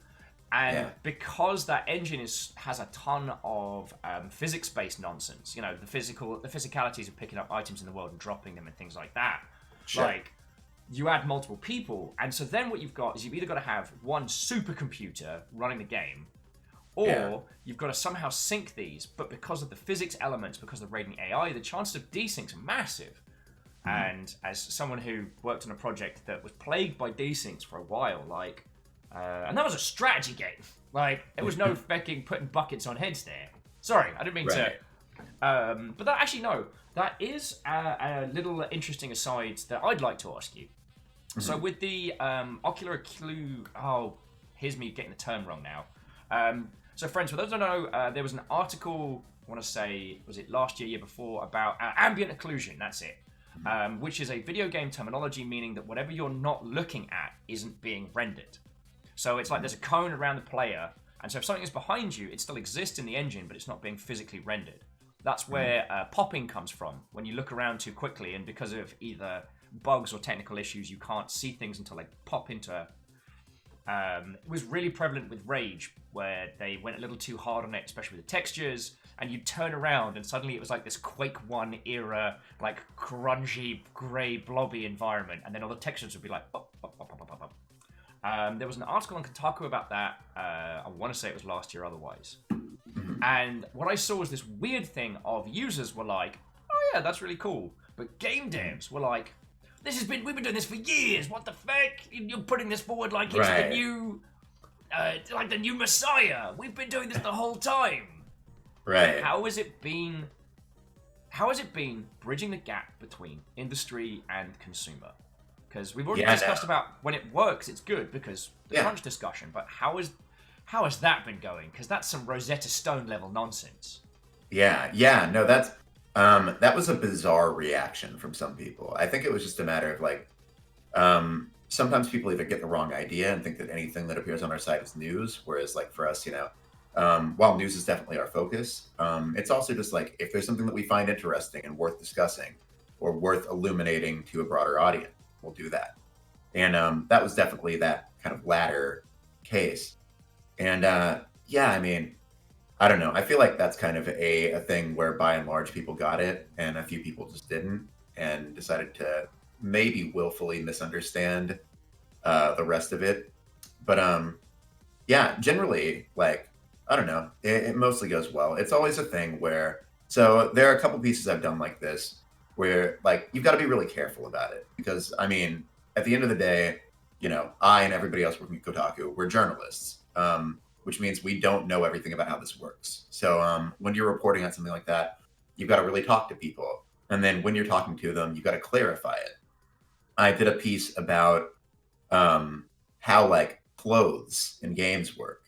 And because that engine has a ton of physics-based nonsense, the physicalities of picking up items in the world and dropping them and things like that. Sure. You add multiple people, and so then what you've got is you've either got to have one supercomputer running the game, or you've got to somehow sync these, but because of the physics elements, because of the Radiant AI, the chances of desyncs are massive. And as someone who worked on a project that was plagued by desyncs for a while, and that was a strategy game. There was no fucking putting buckets on heads there. Sorry, I didn't mean to. But that actually, no. That is a little interesting aside that I'd like to ask you. So with the ocular occlu... Oh, here's me getting the term wrong now. So, friends, for those who don't know, there was an article, I want to say, was it last year, year before, about ambient occlusion, that's it. Which is a video game terminology meaning that whatever you're not looking at isn't being rendered. So it's like there's a cone around the player, and so if something is behind you, it still exists in the engine, but it's not being physically rendered. That's where popping comes from, when you look around too quickly, and because of either bugs or technical issues, you can't see things until they pop into... it was really prevalent with Rage, where they went a little too hard on it, especially with the textures, and you'd turn around and suddenly it was like this Quake 1 era, like grungy, grey, blobby environment, and then all the textures would be like... Pop, pop, pop, pop, pop, pop. There was an article on Kotaku about that, I want to say it was last year otherwise. And what I saw was this weird thing of users were like, oh yeah, that's really cool. But game devs were like, we've been doing this for years, what the fuck? You're putting this forward like it's the new, like the new Messiah. We've been doing this the whole time. Right. How has it been bridging the gap between industry and consumer? Because we've already discussed about when it works, it's good because the crunch discussion, but how has that been going? Because that's some Rosetta Stone level nonsense. Yeah, no, that was a bizarre reaction from some people. I think it was just a matter of like, sometimes people either get the wrong idea and think that anything that appears on our site is news, whereas like for us, while news is definitely our focus, it's also just like if there's something that we find interesting and worth discussing or worth illuminating to a broader audience, we'll do that. And that was definitely that kind of latter case. And I mean, I don't know. I feel like that's kind of a thing where by and large people got it and a few people just didn't and decided to maybe willfully misunderstand the rest of it. But generally, like, I don't know, it mostly goes well. It's always a thing where, so there are a couple pieces I've done like this where like, you've got to be really careful about it because I mean, at the end of the day, I and everybody else working at Kotaku, we're journalists. Which means we don't know everything about how this works. So when you're reporting on something like that, you've got to really talk to people. And then when you're talking to them, you've got to clarify it. I did a piece about how like clothes in games work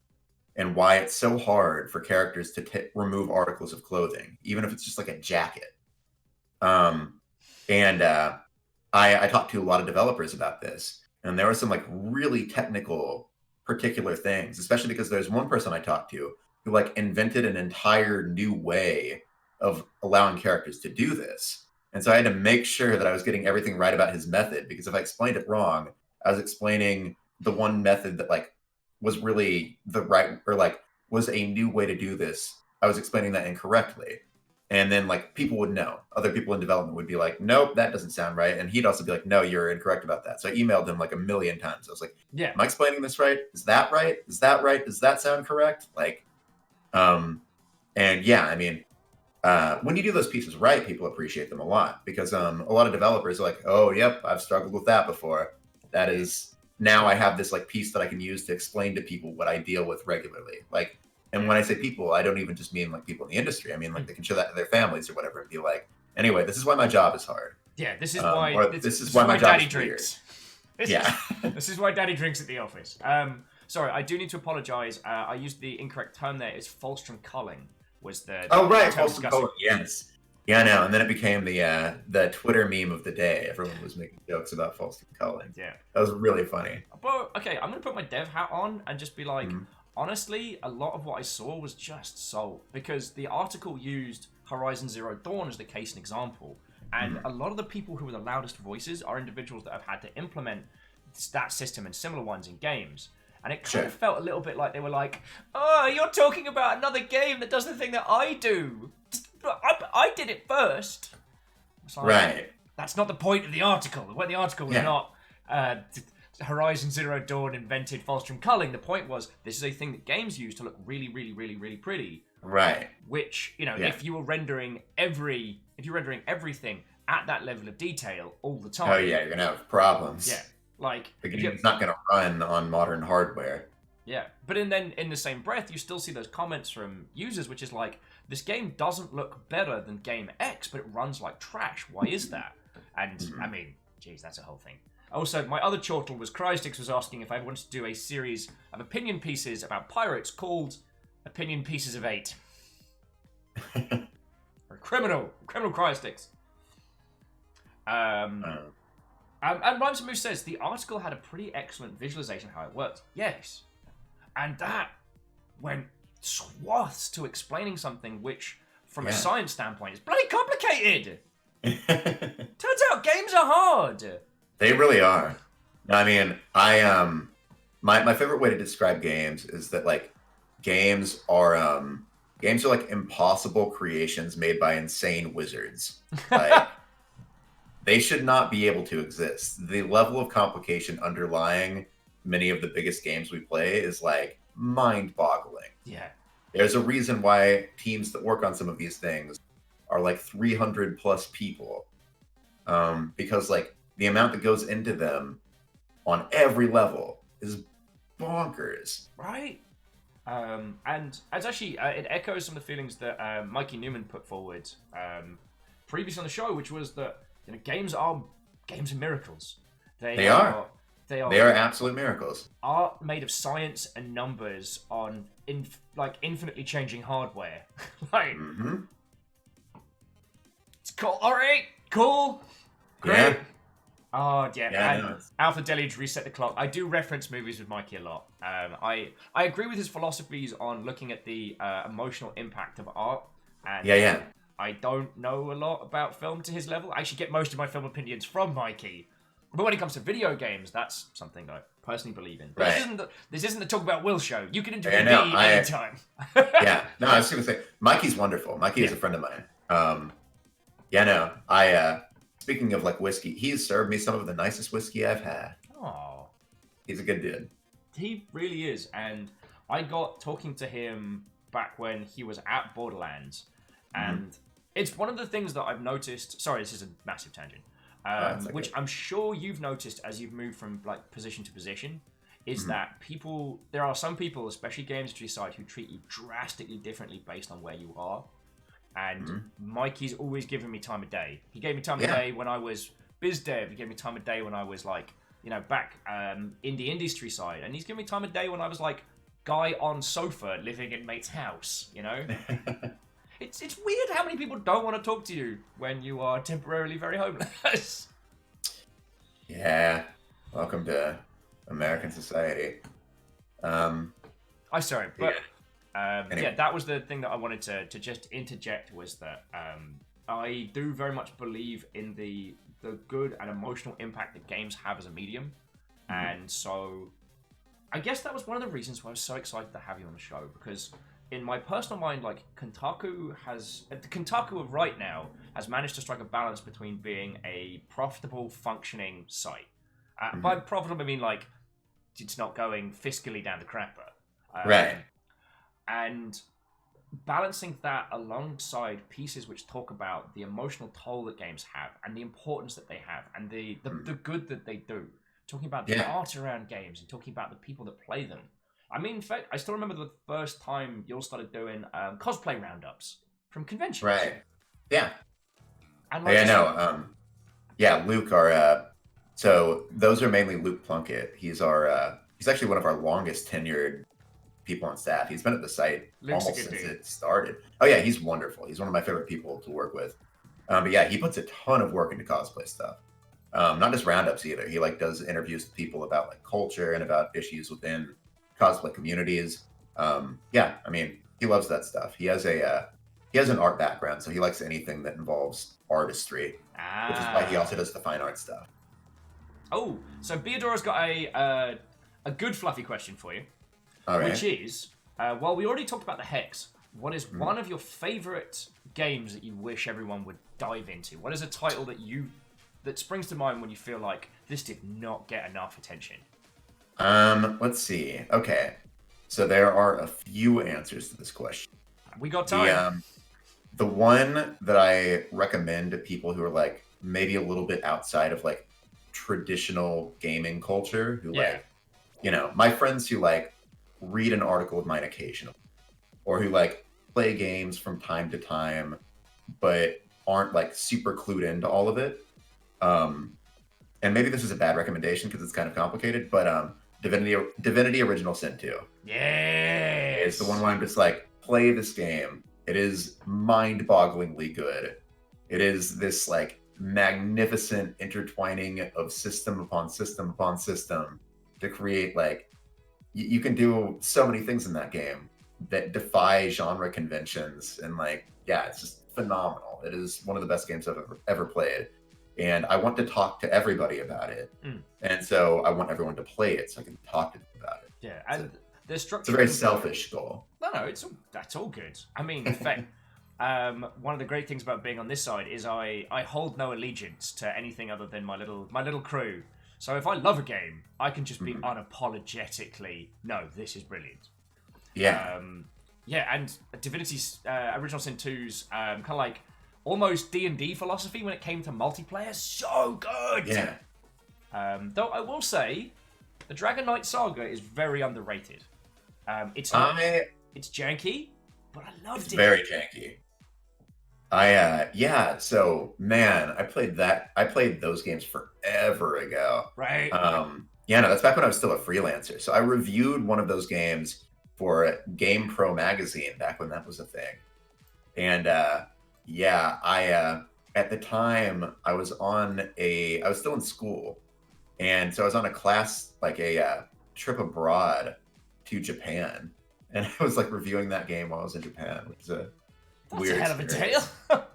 and why it's so hard for characters to remove articles of clothing, even if it's just like a jacket. I talked to a lot of developers about this, and there were some like really technical particular things, especially because there's one person I talked to who like invented an entire new way of allowing characters to do this. And so I had to make sure that I was getting everything right about his method, because if I explained it wrong, I was explaining the one method that like was really the right, or like was a new way to do this. I was explaining that incorrectly. And then like people would know, other people in development would be like, nope, that doesn't sound right. And he'd also be like, no, you're incorrect about that. So I emailed him like a million times. I was like, yeah, am I explaining this right? Is that right? Is that right? Does that sound correct? Like, and yeah, I mean, when you do those pieces right, people appreciate them a lot because a lot of developers are like, oh, yep, I've struggled with that before. That is, now I have this like piece that I can use to explain to people what I deal with regularly. Like, and when I say people, I don't even just mean like people in the industry. I mean like they can show that to their families or whatever and be like, anyway, this is why my job is hard. Yeah, this is why. This is why my job Daddy is drinks. Weird. This is why Daddy drinks at the office. Sorry, I do need to apologise. I used the incorrect term there. It's Falstrom culling was the. Oh right, Falstrom culling. Yes. Yeah, I know. And then it became the Twitter meme of the day. Everyone was making jokes about Falstrom culling. Yeah. That was really funny. But okay, I'm gonna put my dev hat on and just be like. Honestly, a lot of what I saw was just sold because the article used Horizon Zero Dawn as the case and example, and a lot of the people who were the loudest voices are individuals that have had to implement that system and similar ones in games. And it kind of felt a little bit like they were like, oh, you're talking about another game that does the thing that I do. I did it first. It's like, right. That's not the point of the article. The point of the article was not... Horizon Zero Dawn invented Falstrom culling. The point was, this is a thing that games use to look really, really, really, really pretty. Right. Which, if you were rendering everything at that level of detail all the time. Oh yeah, you're gonna have problems. Yeah. Like the game's not gonna run on modern hardware. Yeah. But then in the same breath, you still see those comments from users, which is like, this game doesn't look better than game X, but it runs like trash. Why is that? And I mean, geez, that's a whole thing. Also, my other chortle was Crystix was asking if I wanted to do a series of opinion pieces about pirates called opinion pieces of 8. Or criminal cry sticks. And Rhymes and Moose says the article had a pretty excellent visualization of how it works. Yes. And that went swaths to explaining something which, from a science standpoint, is bloody complicated. Turns out games are hard. They really are. I mean, my favorite way to describe games is that like games are like impossible creations made by insane wizards. Like they should not be able to exist. The level of complication underlying many of the biggest games we play is like mind-boggling. Yeah. There's a reason why teams that work on some of these things are like 300 plus people. Because like the amount that goes into them on every level is bonkers. Right. And it's actually, it echoes some of the feelings that Mikey Newman put forward previously on the show, which was that games are miracles. They are absolute miracles. Art made of science and numbers on infinitely changing hardware. Like, it's cool. All right, cool, great. Yeah. Oh yeah, and Alpha Deluge Reset the Clock. I do reference movies with Mikey a lot. I agree with his philosophies on looking at the emotional impact of art. And I don't know a lot about film to his level. I actually get most of my film opinions from Mikey. But when it comes to video games, that's something I personally believe in. But this isn't the Talk About Will show. You can interview me anytime. I was going to say, Mikey's wonderful. Mikey is a friend of mine. Speaking of like whiskey, he's served me some of the nicest whiskey I've had. Oh, he's a good dude. He really is. And I got talking to him back when he was at Borderlands. And it's one of the things that I've noticed. Sorry, this is a massive tangent. Which I'm sure you've noticed as you've moved from like position to position, is that there are some people, especially game industry side, who treat you drastically differently based on where you are. And Mikey's always given me time of day. He gave me time of day when I was biz dev. He gave me time of day when I was like, back in the industry side. And he's given me time of day when I was like guy on sofa living in mate's house, It's weird how many people don't want to talk to you when you are temporarily very homeless. Yeah. Welcome to American society. Anyway. That was the thing that I wanted to just interject, was that I do very much believe in the good and emotional impact that games have as a medium. And so I guess that was one of the reasons why I was so excited to have you on the show, because in my personal mind, like Kotaku of right now has managed to strike a balance between being a profitable, functioning site. By profitable, I mean like it's not going fiscally down the crapper. Right. And balancing that alongside pieces which talk about the emotional toll that games have and the importance that they have and the good that they do. Talking about the art around games and talking about the people that play them. I mean, in fact, I still remember the first time you all started doing cosplay roundups from conventions. Right. Yeah. And Luke, so those are mainly Luke Plunkett. He's actually one of our longest tenured people on staff. He's been at the site almost since it started. Oh yeah, he's wonderful. He's one of my favorite people to work with. But yeah, he puts a ton of work into cosplay stuff. Not just roundups either. He like does interviews with people about like culture and about issues within cosplay communities. I mean, he loves that stuff. He has an art background, so he likes anything that involves artistry, which is why he also does the fine art stuff. Oh, so Beadora's got a good fluffy question for you, which is, well, we already talked about the Hex. What is one of your favorite games that you wish everyone would dive into? What is a title that springs to mind when you feel like this did not get enough attention? Let's see. Okay. So there are a few answers to this question. We got time. The one that I recommend to people who are like maybe a little bit outside of like traditional gaming culture, who my friends who like read an article of mine occasionally, or who like play games from time to time, but aren't like super clued into all of it. And maybe this is a bad recommendation because it's kind of complicated, but Divinity Original Sin 2. Yeah, It's the one where I'm just like, play this game. It is mind-bogglingly good. It is this like magnificent intertwining of system upon system upon system to create like you can do so many things in that game that defy genre conventions, and like, yeah, it's just phenomenal. It is one of the best games I've ever played, and I want to talk to everybody about it. And so I want everyone to play it so I can talk to them about it. Yeah, and the structure. It's a very selfish goal. No, that's all good. I mean, in fact, one of the great things about being on this side is I hold no allegiance to anything other than my little crew. So if I love a game, I can just be unapologetically, no, this is brilliant. Yeah. Yeah, and Divinity's Original Sin 2's kind of like almost D&D philosophy when it came to multiplayer, so good. Yeah. Though I will say, the Dragon Knight Saga is very underrated. It's janky, but I loved it. Very janky. So man, I played those games forever ago. Right. That's back when I was still a freelancer. So I reviewed one of those games for Game Pro magazine back when that was a thing. And at the time I was still in school. And so I was on a class, like a trip abroad to Japan. And I was like reviewing that game while I was in Japan, which is That's weird a hell of a experience. tale.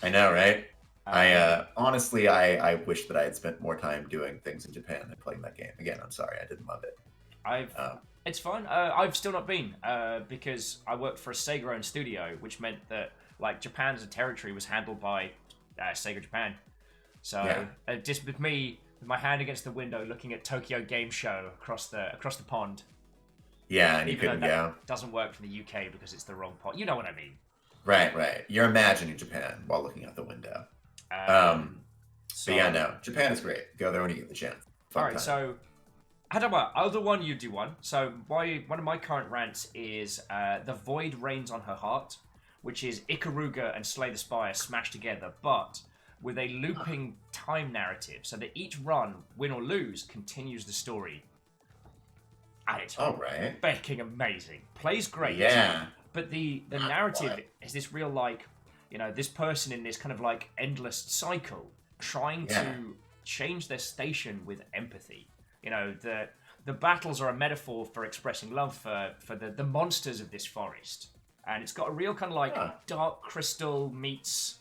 I know, right? I wish that I had spent more time doing things in Japan than playing that game. Again, I'm sorry, I didn't love it. It's fine. I've still not been because I worked for a Sega-owned studio, which meant that like Japan as a territory was handled by Sega Japan. So just with me, with my hand against the window, looking at Tokyo Game Show across the pond. Yeah, and you couldn't go. Doesn't work from the UK because it's the wrong pond. You know what I mean? Right. You're imagining Japan while looking out the window. Japan is great. Go there when you get the chance. All right, so how about I'll do one, you do one. So one of my current rants is The Void Reigns on Her Heart, which is Ikaruga and Slay the Spire smashed together, but with a looping time narrative, so that each run, win or lose, continues the story. And it's fucking amazing. Plays great. Yeah. But the narrative is this real, like, this person in this kind of like endless cycle trying to change their station with empathy. The battles are a metaphor for expressing love for the monsters of this forest. And it's got a real kind of like Dark Crystal meets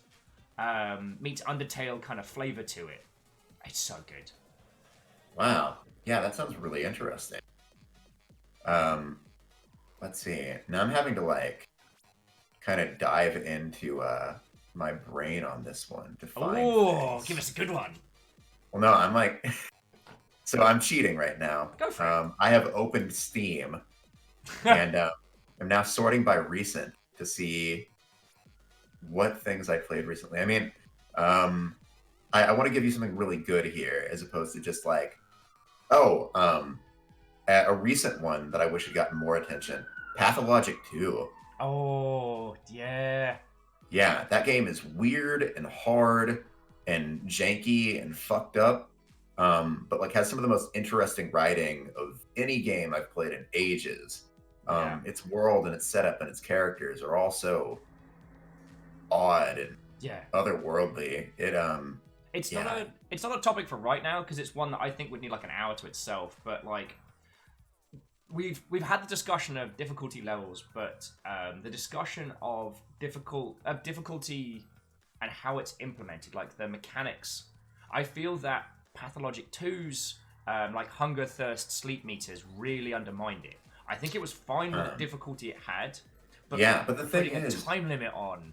Undertale kind of flavor to it. It's so good. Wow. Yeah, that sounds really interesting. Let's see. Now I'm having to like kind of dive into my brain on this one to find. Oh, give us a good one. Well, no, I'm like, so I'm cheating right now. Go for it. I have opened Steam, and I'm now sorting by recent to see what things I played recently. I mean, I want to give you something really good here, as opposed to just like, a recent one that I wish had gotten more attention. Pathologic 2. Oh, yeah. Yeah, that game is weird and hard and janky and fucked up, but like has some of the most interesting writing of any game I've played in ages. Its world and its setup and its characters are also odd and otherworldly. It's not a topic for right now because it's one that I think would need like an hour to itself. But like we've had the discussion of difficulty levels, but the discussion of difficulty and how it's implemented, like the mechanics. I feel that Pathologic 2's like hunger, thirst, sleep meters really undermined it. I think it was fine with the difficulty it had, but but the thing is, a time limit on.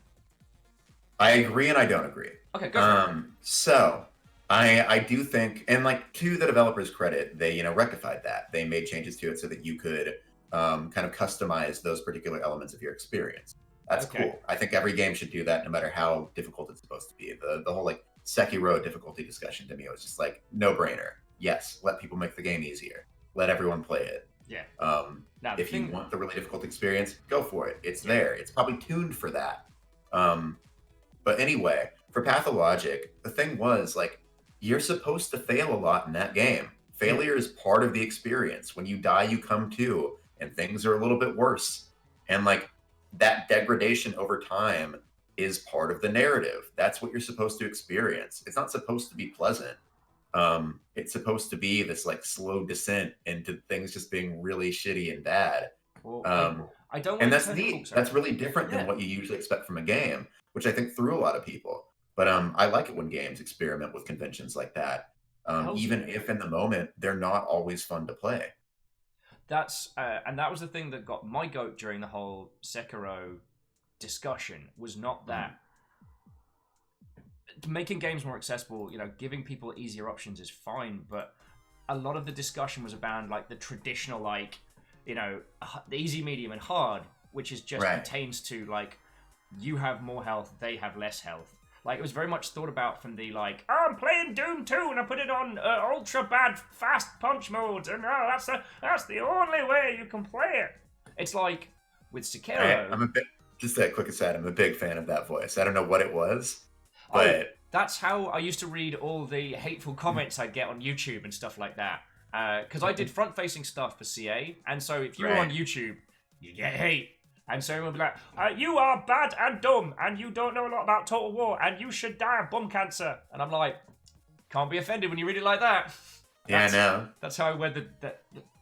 I agree and I don't agree. Okay, go for it. So I do think, and like to the developers' credit, they rectified that. They made changes to it so that you could kind of customize those particular elements of your experience. That's cool. I think every game should do that, no matter how difficult it's supposed to be. The whole like Sekiro difficulty discussion to me was just like no brainer. Yes, let people make the game easier. Let everyone play it. Yeah. If you want the really difficult experience, go for it. It's there. It's probably tuned for that. But anyway, for Pathologic, the thing was like you're supposed to fail a lot in that game. Failure is part of the experience. When you die, you come to, and things are a little bit worse. And like that degradation over time is part of the narrative. That's what you're supposed to experience. It's not supposed to be pleasant. It's supposed to be this like slow descent into things just being really shitty and bad. Well, Um, I don't want and to that's turn. neat. Sorry. That's really different than Yeah. what you usually expect from a game, which I think threw a lot of people. But I like it when games experiment with conventions like that, even if in the moment they're not always fun to play. That's and that was the thing that got my goat during the whole Sekiro discussion, was not that making games more accessible, giving people easier options is fine, but a lot of the discussion was about like the traditional, like, the easy, medium, and hard, which is just pertains to like you have more health, they have less health. Like, it was very much thought about from the like, oh, I'm playing Doom 2 and I put it on ultra bad fast punch mode, and that's the only way you can play it. It's like with Sekiro. Just a quick aside, I'm a big fan of that voice. I don't know what it was, but that's how I used to read all the hateful comments I'd get on YouTube and stuff like that. Because I did front-facing stuff for CA, and so if you were on YouTube, you get hate. And so everyone would be like, you are bad and dumb, and you don't know a lot about Total War, and you should die of bum cancer. And I'm like, can't be offended when you read it like that. Yeah, I know. That's how I weathered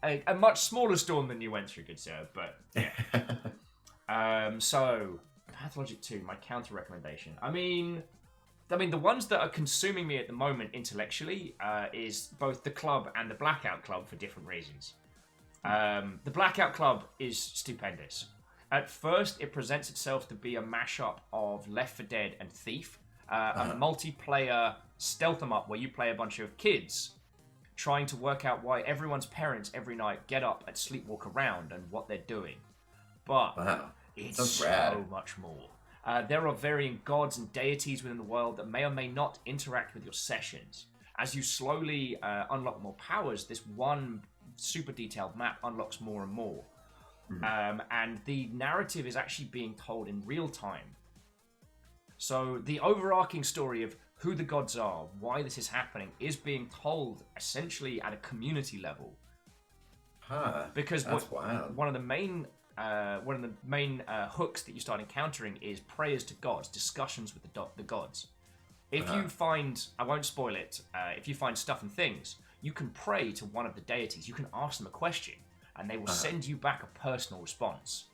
a much smaller storm than you went through, good sir. But yeah. So Pathologic 2, my counter recommendation. I mean, the ones that are consuming me at the moment intellectually is both the Club and the Blackout Club for different reasons. The Blackout Club is stupendous. At first, it presents itself to be a mashup of Left 4 Dead and Thief, a multiplayer stealth 'em up where you play a bunch of kids trying to work out why everyone's parents every night get up and sleepwalk around and what they're doing. But it's so much more. There are varying gods and deities within the world that may or may not interact with your sessions. As you slowly unlock more powers, this one super detailed map unlocks more and more. And the narrative is actually being told in real time. So the overarching story of who the gods are, why this is happening, is being told essentially at a community level. Because that's wild. One of the main hooks that you start encountering is prayers to gods, discussions with the gods. If you find, I won't spoil it, if you find stuff and things, you can pray to one of the deities. You can ask them a question, and they will send you back a personal response.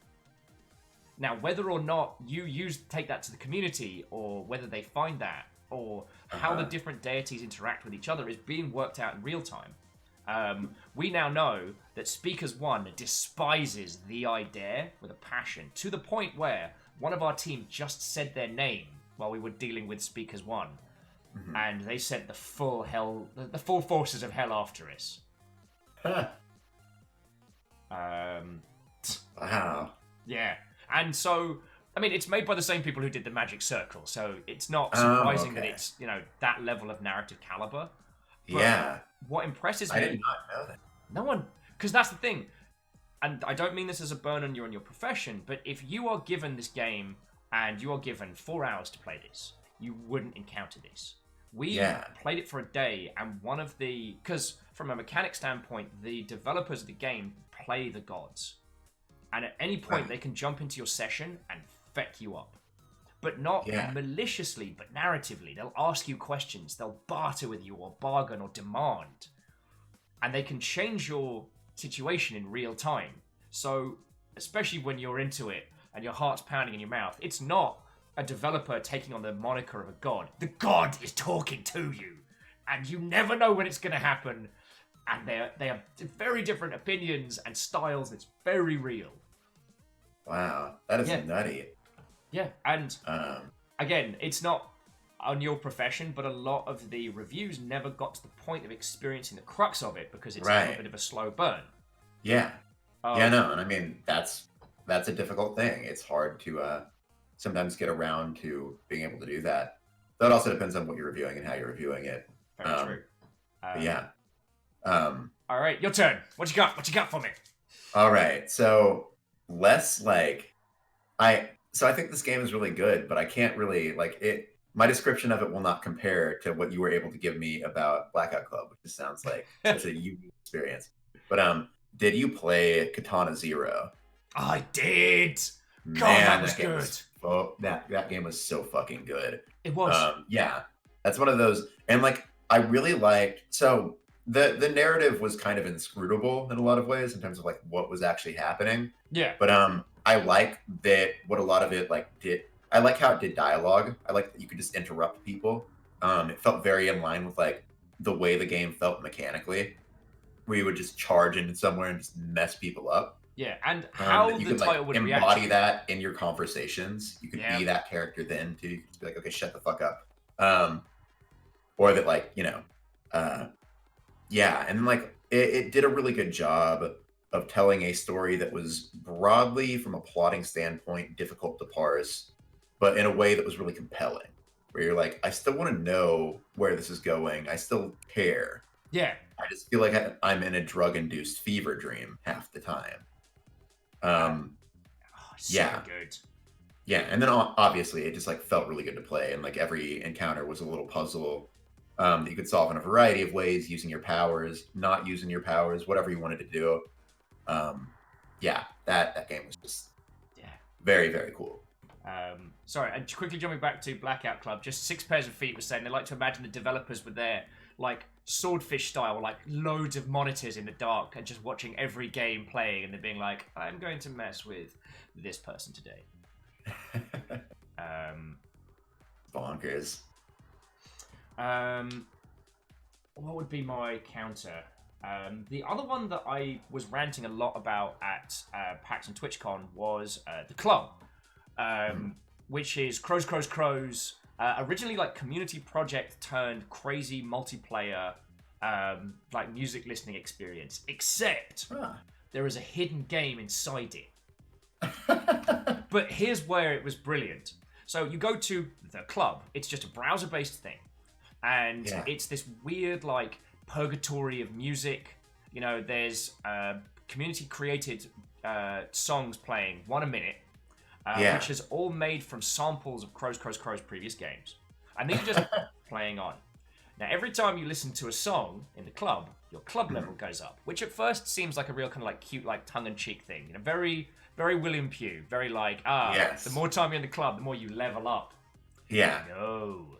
Now, whether or not you take that to the community, or whether they find that, or how the different deities interact with each other is being worked out in real time. We now know that Speakers 1 despises the idea with a passion, to the point where one of our team just said their name while we were dealing with Speakers 1. And they sent the full forces of hell after us. Wow. Yeah. And so, I mean, it's made by the same people who did the Magic Circle, so it's not surprising that it's, that level of narrative caliber. But what impresses me... I did not know that. No one... Because that's the thing. And I don't mean this as a burn on your profession, but if you are given this game and you are given 4 hours to play this, you wouldn't encounter this. We played it for a day, and one of the... Because from a mechanic standpoint, the developers of the game play the gods. And at any point, they can jump into your session and feck you up. But not maliciously, but narratively. They'll ask you questions, they'll barter with you, or bargain, or demand. And they can change your situation in real time. So, especially when you're into it, and your heart's pounding in your mouth, it's not a developer taking on the moniker of a god. The god is talking to you, and you never know when it's going to happen. And they have very different opinions and styles. It's very real. Wow, that is nutty. Yeah, and again, it's not on your profession, but a lot of the reviews never got to the point of experiencing the crux of it because it's a bit of a slow burn. Yeah, no, and I mean that's a difficult thing. It's hard to sometimes get around to being able to do that. That also depends on what you're reviewing and how you're reviewing it. Very true. All right, your turn. What you got? What you got for me? All right, so less like So I think this game is really good, but I can't really like it. My description of it will not compare to what you were able to give me about Blackout Club, which just sounds like such a unique experience. But Did you play Katana Zero? I did. God, Man, that was game good. that game was so fucking good. It was. Yeah, that's one of those, and like I really liked. So the narrative was kind of inscrutable in a lot of ways in terms of like what was actually happening. Yeah. But I like that what a lot of it like did. I like how it did dialogue. I like that you could just interrupt people. It felt very in line with like the way the game felt mechanically, where you would just charge into somewhere and just mess people up. Yeah, and how You the could title like would react. embody that in your conversations. You could Yeah. be that character then too. You could just be like, okay, shut the fuck up. Or that like, yeah, and then like it did a really good job of telling a story that was broadly, from a plotting standpoint, difficult to parse, but in a way that was really compelling. Where you're like, I still want to know where this is going. I still care. Yeah. I just feel like I'm in a drug-induced fever dream half the time. So Yeah. good. Yeah, and then obviously it just like felt really good to play, and like every encounter was a little puzzle that you could solve in a variety of ways, using your powers, not using your powers, whatever you wanted to do. Yeah, that game was just very, very cool. Sorry, and quickly jumping back to Blackout Club, just 6 pairs of feet was saying they like to imagine the developers with their like swordfish style, like loads of monitors in the dark, and just watching every game playing, and they're being like, I'm going to mess with this person today. Bonkers. What would be my counter? The other one that I was ranting a lot about at PAX and TwitchCon was the club, which is Crows. Originally like community project turned crazy multiplayer like music listening experience, except there is a hidden game inside it. But here's where it was brilliant. So you go to the club, it's just a browser-based thing, and it's this weird like purgatory of music. You know, there's community-created songs playing 1 a minute, which is all made from samples of Crow's previous games. And these are just playing on. Now, every time you listen to a song in the club, your club level goes up, which at first seems like a real kind of like cute, like tongue-in-cheek thing. You know, very, very William Pugh, very like, the more time you're in the club, the more you level up. Yeah. No.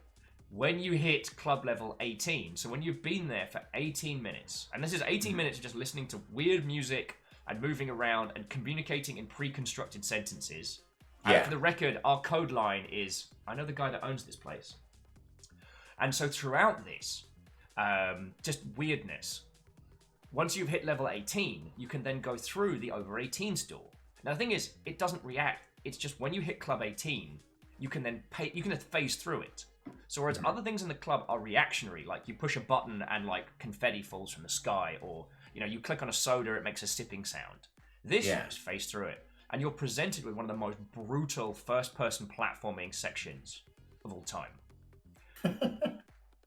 When you hit club level 18, so when you've been there for 18 minutes, and this is 18 minutes of just listening to weird music and moving around and communicating in pre-constructed sentences. And for the record, our code line is, I know the guy that owns this place. And so throughout this, just weirdness. Once you've hit level 18, you can then go through the over 18 store. Now the thing is, it doesn't react. It's just when you hit club 18, you can then phase through it. So whereas other things in the club are reactionary, like you push a button and like confetti falls from the sky, or you click on a soda, it makes a sipping sound. This you just phase through it, and you're presented with one of the most brutal first-person platforming sections of all time.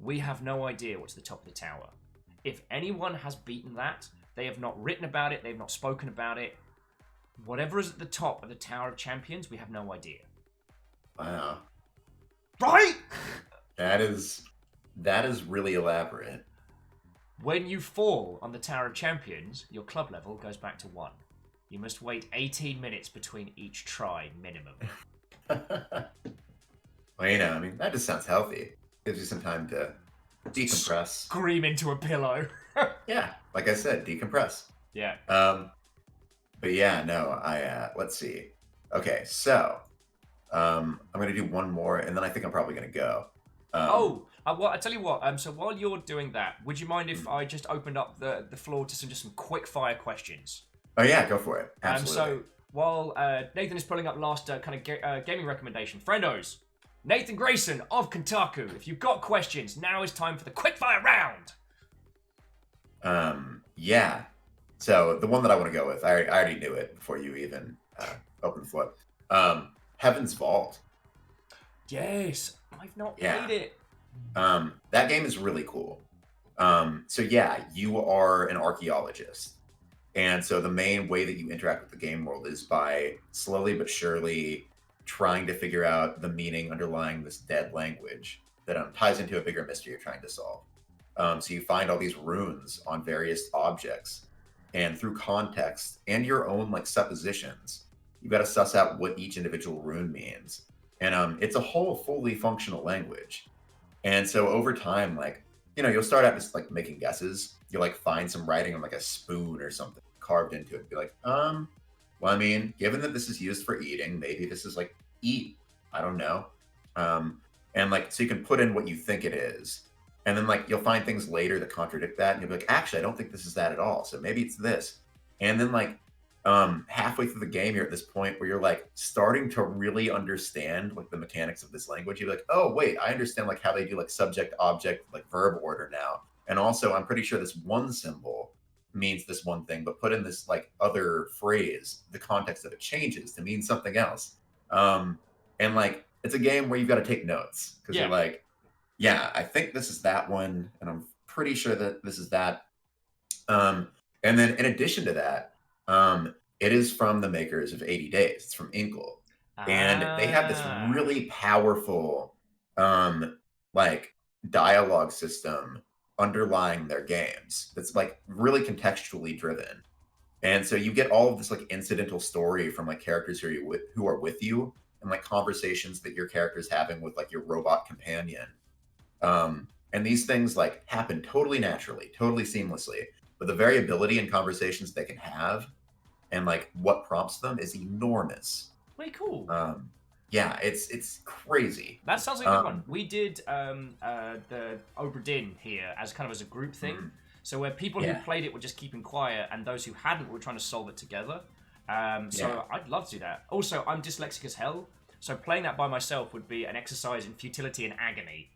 We have no idea what's the top of the tower. If anyone has beaten that, they have not written about it, they've not spoken about it. Whatever is at the top of the Tower of Champions, we have no idea. Wow. Right? That is really elaborate. When you fall on the Tower of Champions, your club level goes back to 1. You must wait 18 minutes between each try, minimum. Well, I mean, that just sounds healthy. Gives you some time to decompress. Scream into a pillow. Yeah, like I said, decompress. Yeah. But yeah, no, let's see. Okay, so I'm gonna do one more, and then I think I'm probably gonna go. I tell you what. So while you're doing that, would you mind if I just opened up the floor to some quick fire questions? Oh yeah, go for it. Absolutely. So while Nathan is pulling up last gaming recommendation, friendos, Nathan Grayson of Kotaku. If you've got questions, now is time for the quickfire round. Yeah. So the one that I want to go with, I already knew it before you even opened the floor. Heaven's Vault. Yes, I've not played it. That game is really cool. So yeah, you are an archaeologist. And so the main way that you interact with the game world is by slowly but surely trying to figure out the meaning underlying this dead language that ties into a bigger mystery you're trying to solve. So you find all these runes on various objects, and through context and your own like suppositions, you got to suss out what each individual rune means. And it's a whole fully functional language. And so over time, like, you'll start out just like making guesses. You'll like find some writing on like a spoon or something carved into it. Be like, well, I mean, given that this is used for eating, maybe this is like eat. I don't know. And like, so you can put in what you think it is. And then like, you'll find things later that contradict that. And you'll be like, actually, I don't think this is that at all. So maybe it's this. And then like, halfway through the game, you're at this point where you're like starting to really understand like the mechanics of this language. You're like, oh wait, I understand like how they do like subject, object, like verb order now. And also, I'm pretty sure this one symbol means this one thing, but put in this like other phrase, the context of it changes to mean something else. And like, it's a game where you've got to take notes because you're like, yeah, I think this is that one, and I'm pretty sure that this is that. And then in addition to that, it is from the makers of 80 Days. It's from Inkle. And they have this really powerful like dialogue system underlying their games that's like really contextually driven. And so you get all of this like incidental story from like characters who are with you, and like conversations that your character's having with like your robot companion. And these things like happen totally naturally, totally seamlessly. But the variability in conversations they can have and like what prompts them is enormous. Way cool. Yeah, it's crazy. That sounds like a good one. We did the Obra Dinn here as kind of as a group thing. So where people who played it were just keeping quiet, and those who hadn't were trying to solve it together. So I'd love to do that. Also, I'm dyslexic as hell, so playing that by myself would be an exercise in futility and agony.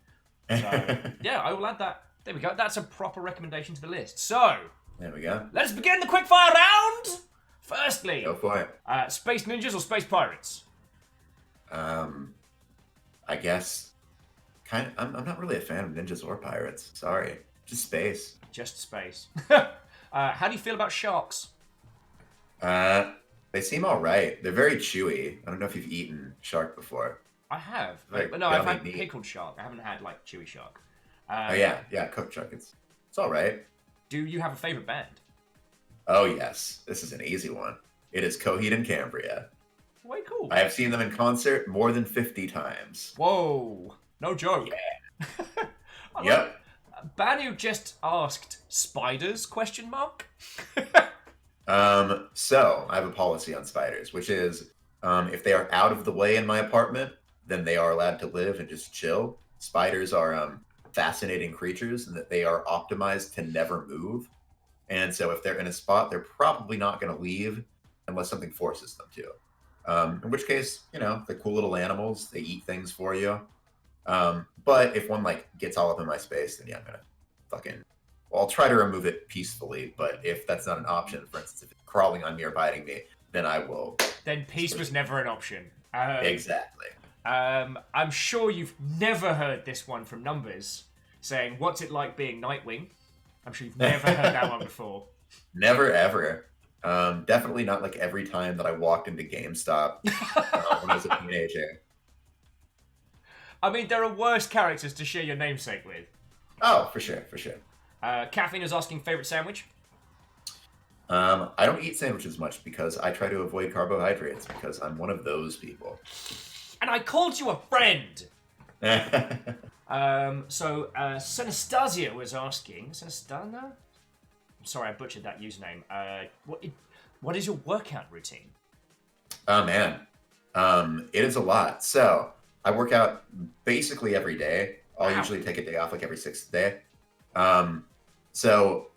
So yeah, I will add that. There we go. That's a proper recommendation to the list. So there we go. Let's begin the quickfire round. Firstly, go for it. Space ninjas or space pirates? I guess I'm not really a fan of ninjas or pirates. Sorry, just space. Just space. How do you feel about sharks? They seem all right. They're very chewy. I don't know if you've eaten shark before. I have, Like, but no, I've had meat. pickled shark. I haven't had like chewy shark. Oh yeah, cooked shark. It's all right. Do you have a favorite band? Oh yes, this is an easy one. It is Coheed and Cambria. Way cool. I have seen them in concert more than 50 times. Whoa, no joke. Yeah. Yep. Banu just asked spiders? Question mark. So I have a policy on spiders, which is if they are out of the way in my apartment, then they are allowed to live and just chill. Spiders are fascinating creatures in that they are optimized to never move. And so if they're in a spot, they're probably not going to leave unless something forces them to. In which case, they're cool little animals. They eat things for you. But if one like gets all up in my space, then yeah, I'm gonna I'll try to remove it peacefully. But if that's not an option, for instance, if it's crawling on me or biting me, then I will. Then peace was never an option. Exactly. I'm sure you've never heard this one from Numbers saying, "What's it like being Nightwing?" I'm sure you've never heard that one before. Never ever. Definitely not like every time that I walked into GameStop when I was a teenager. I mean, there are worse characters to share your namesake with. Oh, for sure. Caffeine is asking favorite sandwich. I don't eat sandwiches much because I try to avoid carbohydrates because I'm one of those people. And I called you a friend. So Senastasia was asking. Senastana? I'm sorry, I butchered that username. What is your workout routine? Oh man, it is a lot. So I work out basically every day. I'll usually take a day off like every sixth day. So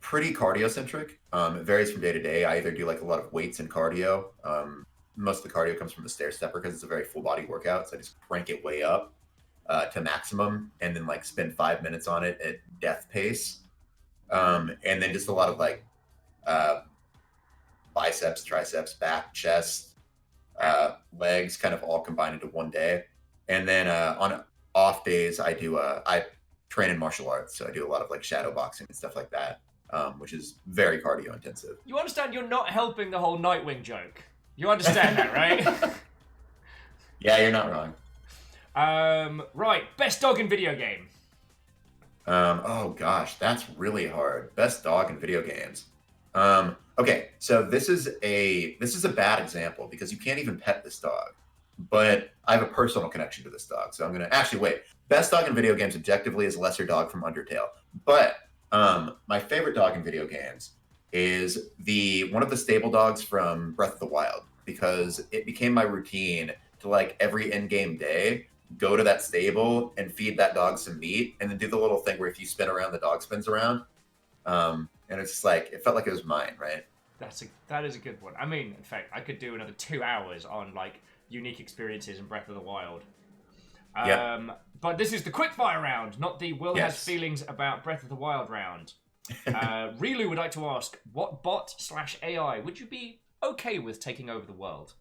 pretty cardio centric. It varies from day to day. I either do like a lot of weights and cardio. Most of the cardio comes from the stair stepper because it's a very full body workout. So I just crank it way up to maximum and then like spend 5 minutes on it at death pace. And then just a lot of like biceps, triceps, back, chest, legs, kind of all combined into one day. And then on off days, I train in martial arts, so I do a lot of like shadow boxing and stuff like that, which is very cardio intensive. You understand you're not helping the whole Nightwing joke. You understand that, right? Yeah, you're not wrong. Right, best dog in video game. Oh gosh, that's really hard. Best dog in video games. Okay, so this is a bad example because you can't even pet this dog. But I have a personal connection to this dog, so I'm gonna actually wait. Best dog in video games objectively is Lesser Dog from Undertale. But my favorite dog in video games is the one of the stable dogs from Breath of the Wild because it became my routine to like every in-game day go to that stable and feed that dog some meat and then do the little thing where if you spin around, the dog spins around. And it's just like it felt like it was mine, right? That is a good one. I mean, in fact, I could do another 2 hours on like unique experiences in Breath of the Wild. Yep. But this is the quickfire round, not the Will has Yes. feelings about Breath of the Wild round. Rilu would like to ask, what bot/AI would you be okay with taking over the world?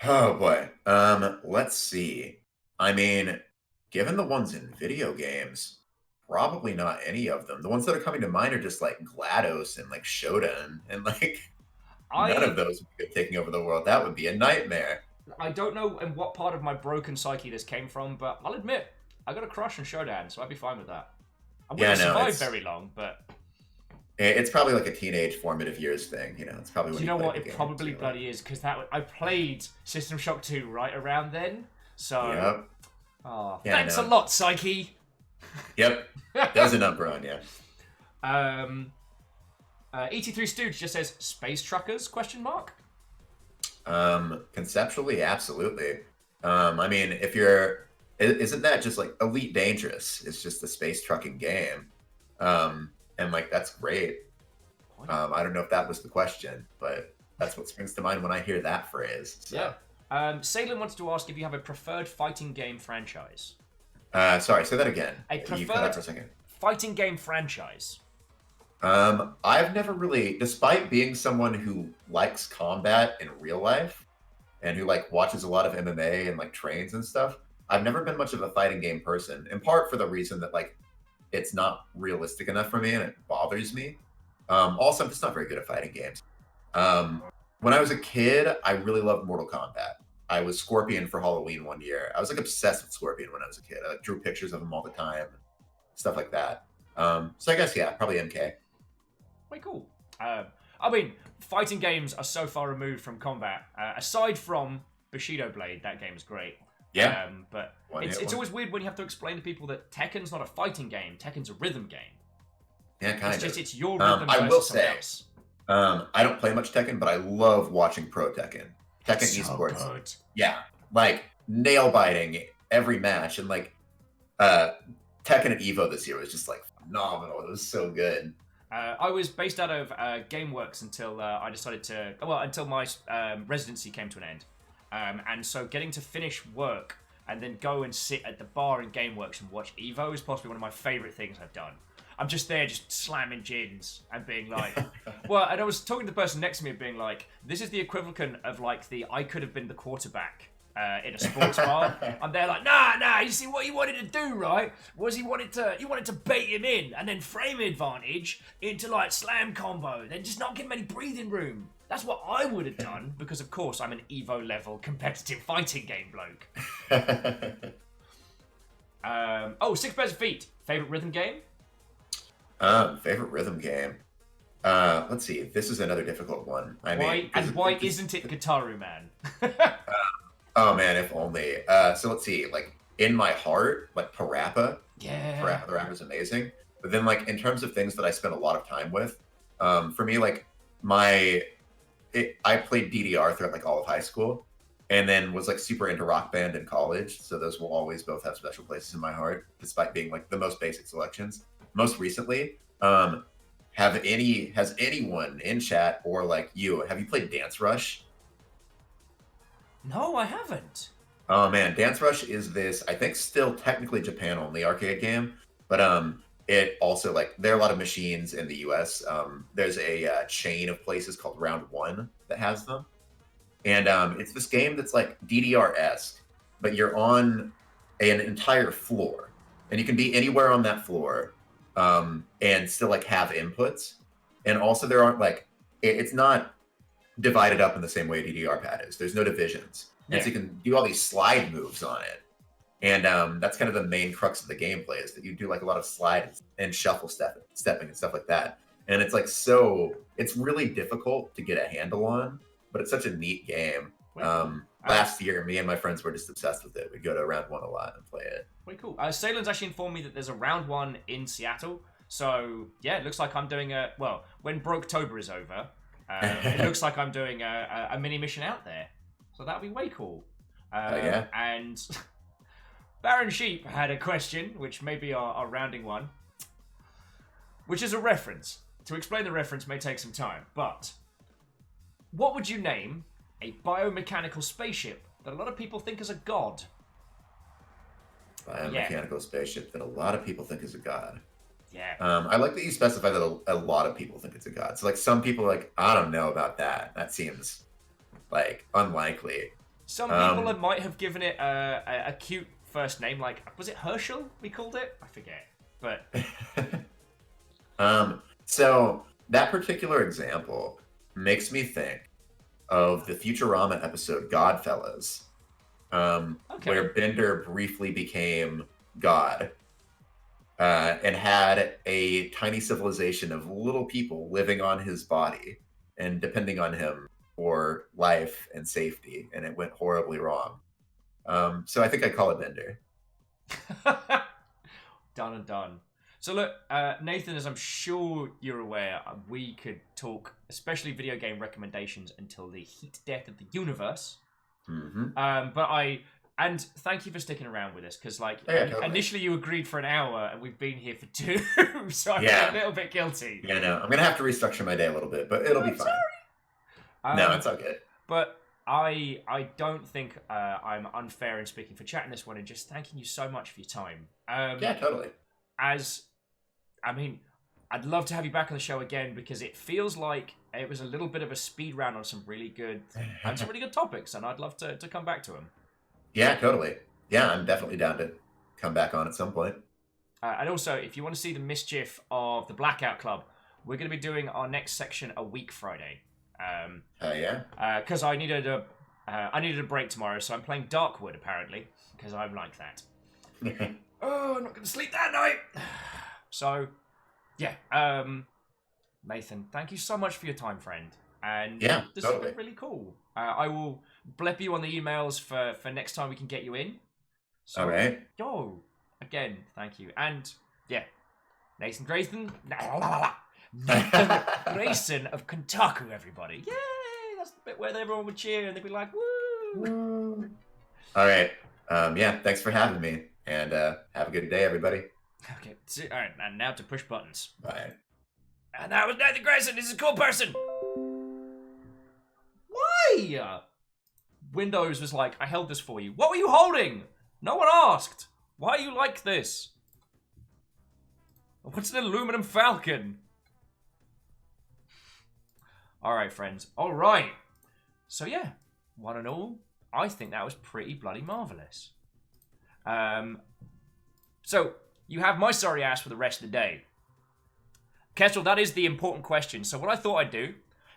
Oh boy. Let's see. I mean, given the ones in video games, probably not any of them. The ones that are coming to mind are just like GLaDOS and like Shodan, and like none of those would be good taking over the world. That would be a nightmare. I don't know in what part of my broken psyche this came from, but I'll admit, I got a crush on Shodan, so I'd be fine with that. I wouldn't survive very long, but... It's probably like a teenage formative years thing, you know. It's probably when you know what? It probably bloody is, because I played System Shock 2 right around then, so... Yep. Oh, yeah, thanks a lot, Psyche! Yep. There's an number on you. ET3 Stooge just says, space truckers, question mark? Conceptually, absolutely. I mean, if you're... Isn't that just like Elite Dangerous? It's just a space trucking game. And like, that's great. I don't know if that was the question, but that's what springs to mind when I hear that phrase. So. Yeah. Salem wants to ask if you have a preferred fighting game franchise. Sorry, say that again. A preferred fighting game franchise. I've never really, despite being someone who likes combat in real life and who like watches a lot of MMA and like trains and stuff, I've never been much of a fighting game person, in part for the reason that like it's not realistic enough for me and it bothers me. Also, I'm just not very good at fighting games. When I was a kid, I really loved Mortal Kombat. I was Scorpion for Halloween one year. I was like obsessed with Scorpion when I was a kid. I like, drew pictures of him all the time, stuff like that. So I guess, yeah, probably MK. Very cool. I mean, fighting games are so far removed from combat. Aside from Bushido Blade, that game's great. Yeah. But it's always weird when you have to explain to people that Tekken's not a fighting game. Tekken's a rhythm game. Yeah, kind of. It's your rhythm I will someone say, else. I don't play much Tekken, but I love watching Pro Tekken. Tekken esports. Good. Yeah. Like, nail biting every match. And like, Tekken at EVO this year was just like phenomenal. It was so good. I was based out of GameWorks until I decided to... Well, until my residency came to an end. And so getting to finish work and then go and sit at the bar in GameWorks and watch EVO is possibly one of my favourite things I've done. I'm just there just slamming gins and being like... Well, and I was talking to the person next to me and being like, this is the equivalent of like the I could have been the quarterback in a sports bar. I'm there like, nah, you see what he wanted to do, right? Was he wanted to bait him in and then frame advantage into like slam combo, then just not give him any breathing room. That's what I would have done, because of course I'm an EVO level competitive fighting game bloke. Six Pairs of Feet. Favorite rhythm game? Favorite rhythm game. Let's see. This is another difficult one. Why isn't it Guitaru Man? Oh man, if only. So let's see. Like in my heart, like Parappa. Yeah. Parappa the Rapper's amazing. But then like in terms of things that I spend a lot of time with, for me like I played DDR throughout like all of high school, and then was like super into Rock Band in college. So those will always both have special places in my heart, despite being like the most basic selections. Most recently, has anyone in chat or like have you played Dance Rush? No, I haven't. Oh man, Dance Rush is this, I think still technically Japan only arcade game, but it also like there are a lot of machines in the US. There's a chain of places called Round One that has them. And it's this game that's like DDR-esque, but you're on an entire floor. And you can be anywhere on that floor and still like have inputs. And also there aren't like, it's not divided up in the same way a DDR pad is. There's no divisions. Yeah. And so you can do all these slide moves on it. And that's kind of the main crux of the gameplay, is that you do like a lot of slide and shuffle stepping and stuff like that. and it's like it's really difficult to get a handle on, but it's such a neat game. Last year, me and my friends were just obsessed with it. We'd go to round 1 a lot and play it. Pretty cool. Salen's actually informed me that there's a round 1 in Seattle. So, yeah, it looks like I'm doing when Broketober is over, it looks like I'm doing a mini mission out there. So that'll be way cool. Yeah. And Baron Sheep had a question, which may be our rounding one, which is a reference. To explain the reference may take some time, but what would you name a biomechanical spaceship that a lot of people think is a god? Biomechanical spaceship that a lot of people think is a god. Yeah. I like that you specify that a lot of people think it's a god. So, like, some people are like, I don't know about that. That seems, like, unlikely. Some people might have given it a cute first name, like, was it Herschel we called it? I forget. But... So, that particular example makes me think of the Futurama episode Godfellas, where Bender briefly became God. And had a tiny civilization of little people living on his body and depending on him for life and safety, and it went horribly wrong. So I think I call it Bender. Done and done. So look, Nathan, as I'm sure you're aware, we could talk, especially video game recommendations, until the heat death of the universe. Mm-hmm. And thank you for sticking around with us, because totally. Initially you agreed for an hour, and we've been here for 2, so I feel a little bit guilty. Yeah, no, I'm gonna have to restructure my day a little bit, but it'll be fine. Sorry. No, it's all good. But I don't think I'm unfair in speaking for chat in this one, and just thanking you so much for your time. Yeah, totally. I'd love to have you back on the show again, because it feels like it was a little bit of a speed round on some really good topics, and I'd love to come back to them. Yeah, totally. Yeah, I'm definitely down to come back on at some point. And also, if you want to see the mischief of the Blackout Club, we're going to be doing our next section a week Friday. Yeah. Because I needed a break tomorrow, so I'm playing Darkwood apparently, because I'm like that. Oh, I'm not going to sleep that night. So, yeah. Nathan, thank you so much for your time, friend. And yeah, this has been really cool. I will blep you on the emails for next time we can get you in. So, all right. Yo, again, thank you. And, yeah, Nathan Grayson of Kotaku, everybody. Yay! That's the bit where everyone would cheer and they'd be like, woo! All right. Yeah, thanks for having me. And have a good day, everybody. Okay, all right, and now to push buttons. Bye. And that was Nathan Grayson. He's a cool person. Why? Windows was like, I held this for you. What were you holding? No one asked. Why are you like this? What's an aluminum falcon? Alright, friends. Alright. So, yeah. One and all, I think that was pretty bloody marvellous. So, you have my sorry ass for the rest of the day. Kestrel, that is the important question. So what I thought I'd do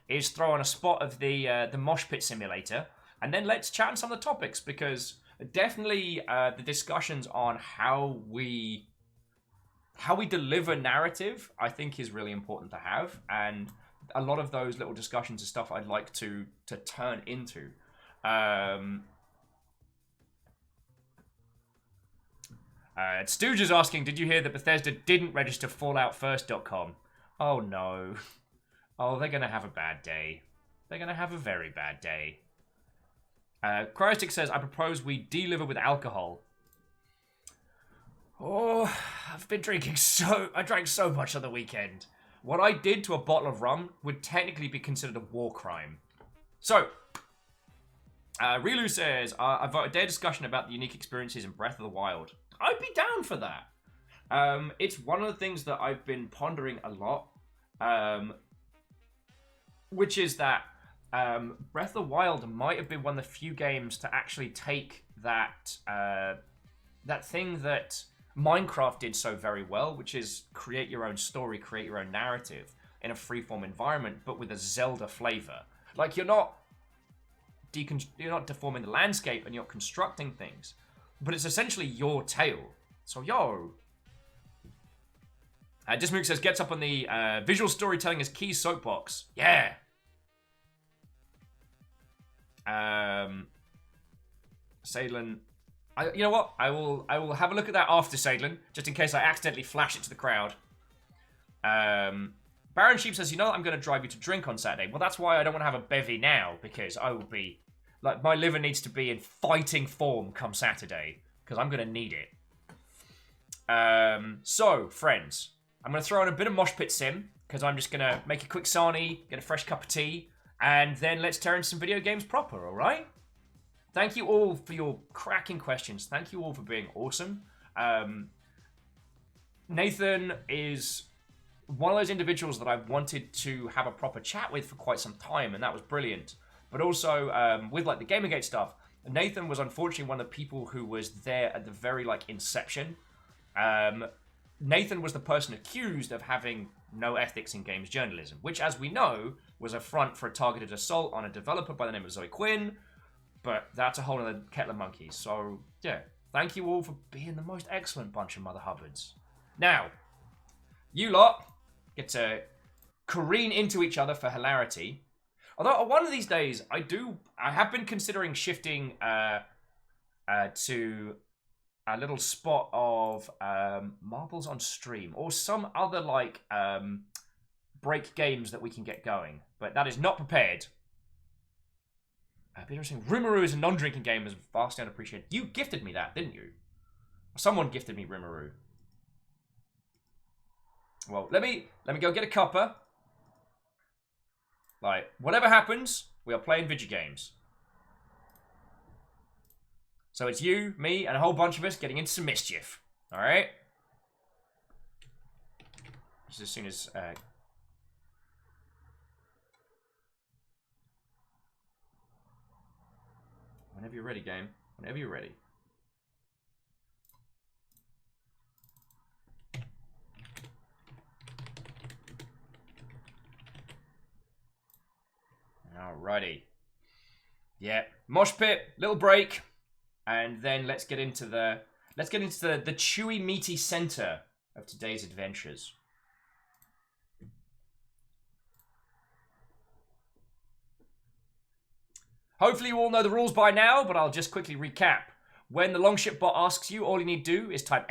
is throw on a spot of the mosh pit simulator, and then let's chat on some of the topics, because definitely the discussions on how we deliver narrative, I think, is really important to have, and a lot of those little discussions are stuff I'd like to turn into. Stooge is asking, did you hear that Bethesda didn't register FalloutFirst.com? Oh no. Oh, they're gonna have a bad day. They're gonna have a very bad day. Cryostic says, I propose we deliver with alcohol. Oh, I've been drinking I drank so much on the weekend. What I did to a bottle of rum would technically be considered a war crime. So, Rilu says, I vote a day discussion about the unique experiences in Breath of the Wild. I'd be down for that. It's one of the things that I've been pondering a lot, which is that Breath of the Wild might have been one of the few games to actually take that thing that Minecraft did so very well, which is create your own story, create your own narrative in a freeform environment, but with a Zelda flavor. Like, you're not deforming the landscape and you're constructing things, but it's essentially your tale. So, yo. Dismook says, gets up on the visual storytelling as key soapbox. Yeah. Sadlin. You know what? I will have a look at that after Sadlin, just in case I accidentally flash it to the crowd. Baron Sheep says, you know, I'm going to drive you to drink on Saturday. Well, that's why I don't want to have a bevy now, because I will be, like, my liver needs to be in fighting form come Saturday, because I'm going to need it. So, friends, I'm going to throw in a bit of Mosh Pit Sim, because I'm just going to make a quick sarnie, get a fresh cup of tea, and then let's tear in some video games proper, alright? Thank you all for your cracking questions. Thank you all for being awesome. Nathan is one of those individuals that I've wanted to have a proper chat with for quite some time, and that was brilliant. But also, with like the Gamergate stuff, Nathan was unfortunately one of the people who was there at the very like inception. Nathan was the person accused of having no ethics in games journalism, which, as we know, was a front for a targeted assault on a developer by the name of Zoe Quinn. But that's a whole other kettle of monkeys. So, yeah, thank you all for being the most excellent bunch of Mother Hubbards. Now, you lot get to careen into each other for hilarity. Although, one of these days, I have been considering shifting to a little spot of marbles on stream, or some other, like, break games that we can get going. But that is not prepared. Be interesting. Rimuru is a non-drinking game, is vastly unappreciated. You gifted me that, didn't you? Someone gifted me Rimuru. Well, let me go get a cuppa. Like, whatever happens, we are playing video games. So it's you, me, and a whole bunch of us getting into some mischief. Alright? Just as soon as... Whenever you're ready, game. Whenever you're ready. Alrighty. Yeah. Mosh pit, little break. And then let's get into the chewy, meaty center of today's adventures. Hopefully you all know the rules by now, but I'll just quickly recap. When the Longship bot asks you, all you need to do is type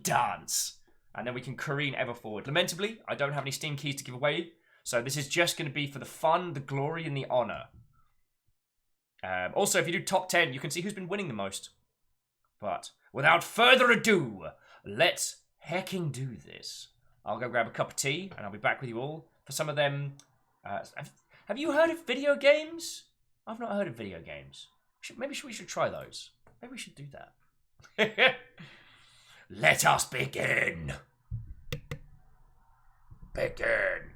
!dance. And then we can careen ever forward. Lamentably, I don't have any Steam keys to give away, so this is just going to be for the fun, the glory, and the honor. Also, if you do top 10, you can see who's been winning the most. But without further ado, let's hecking do this. I'll go grab a cup of tea, and I'll be back with you all for some of them. Have you heard of video games? I've not heard of video games. Maybe we should try those. Maybe we should do that. Let us begin. Begin.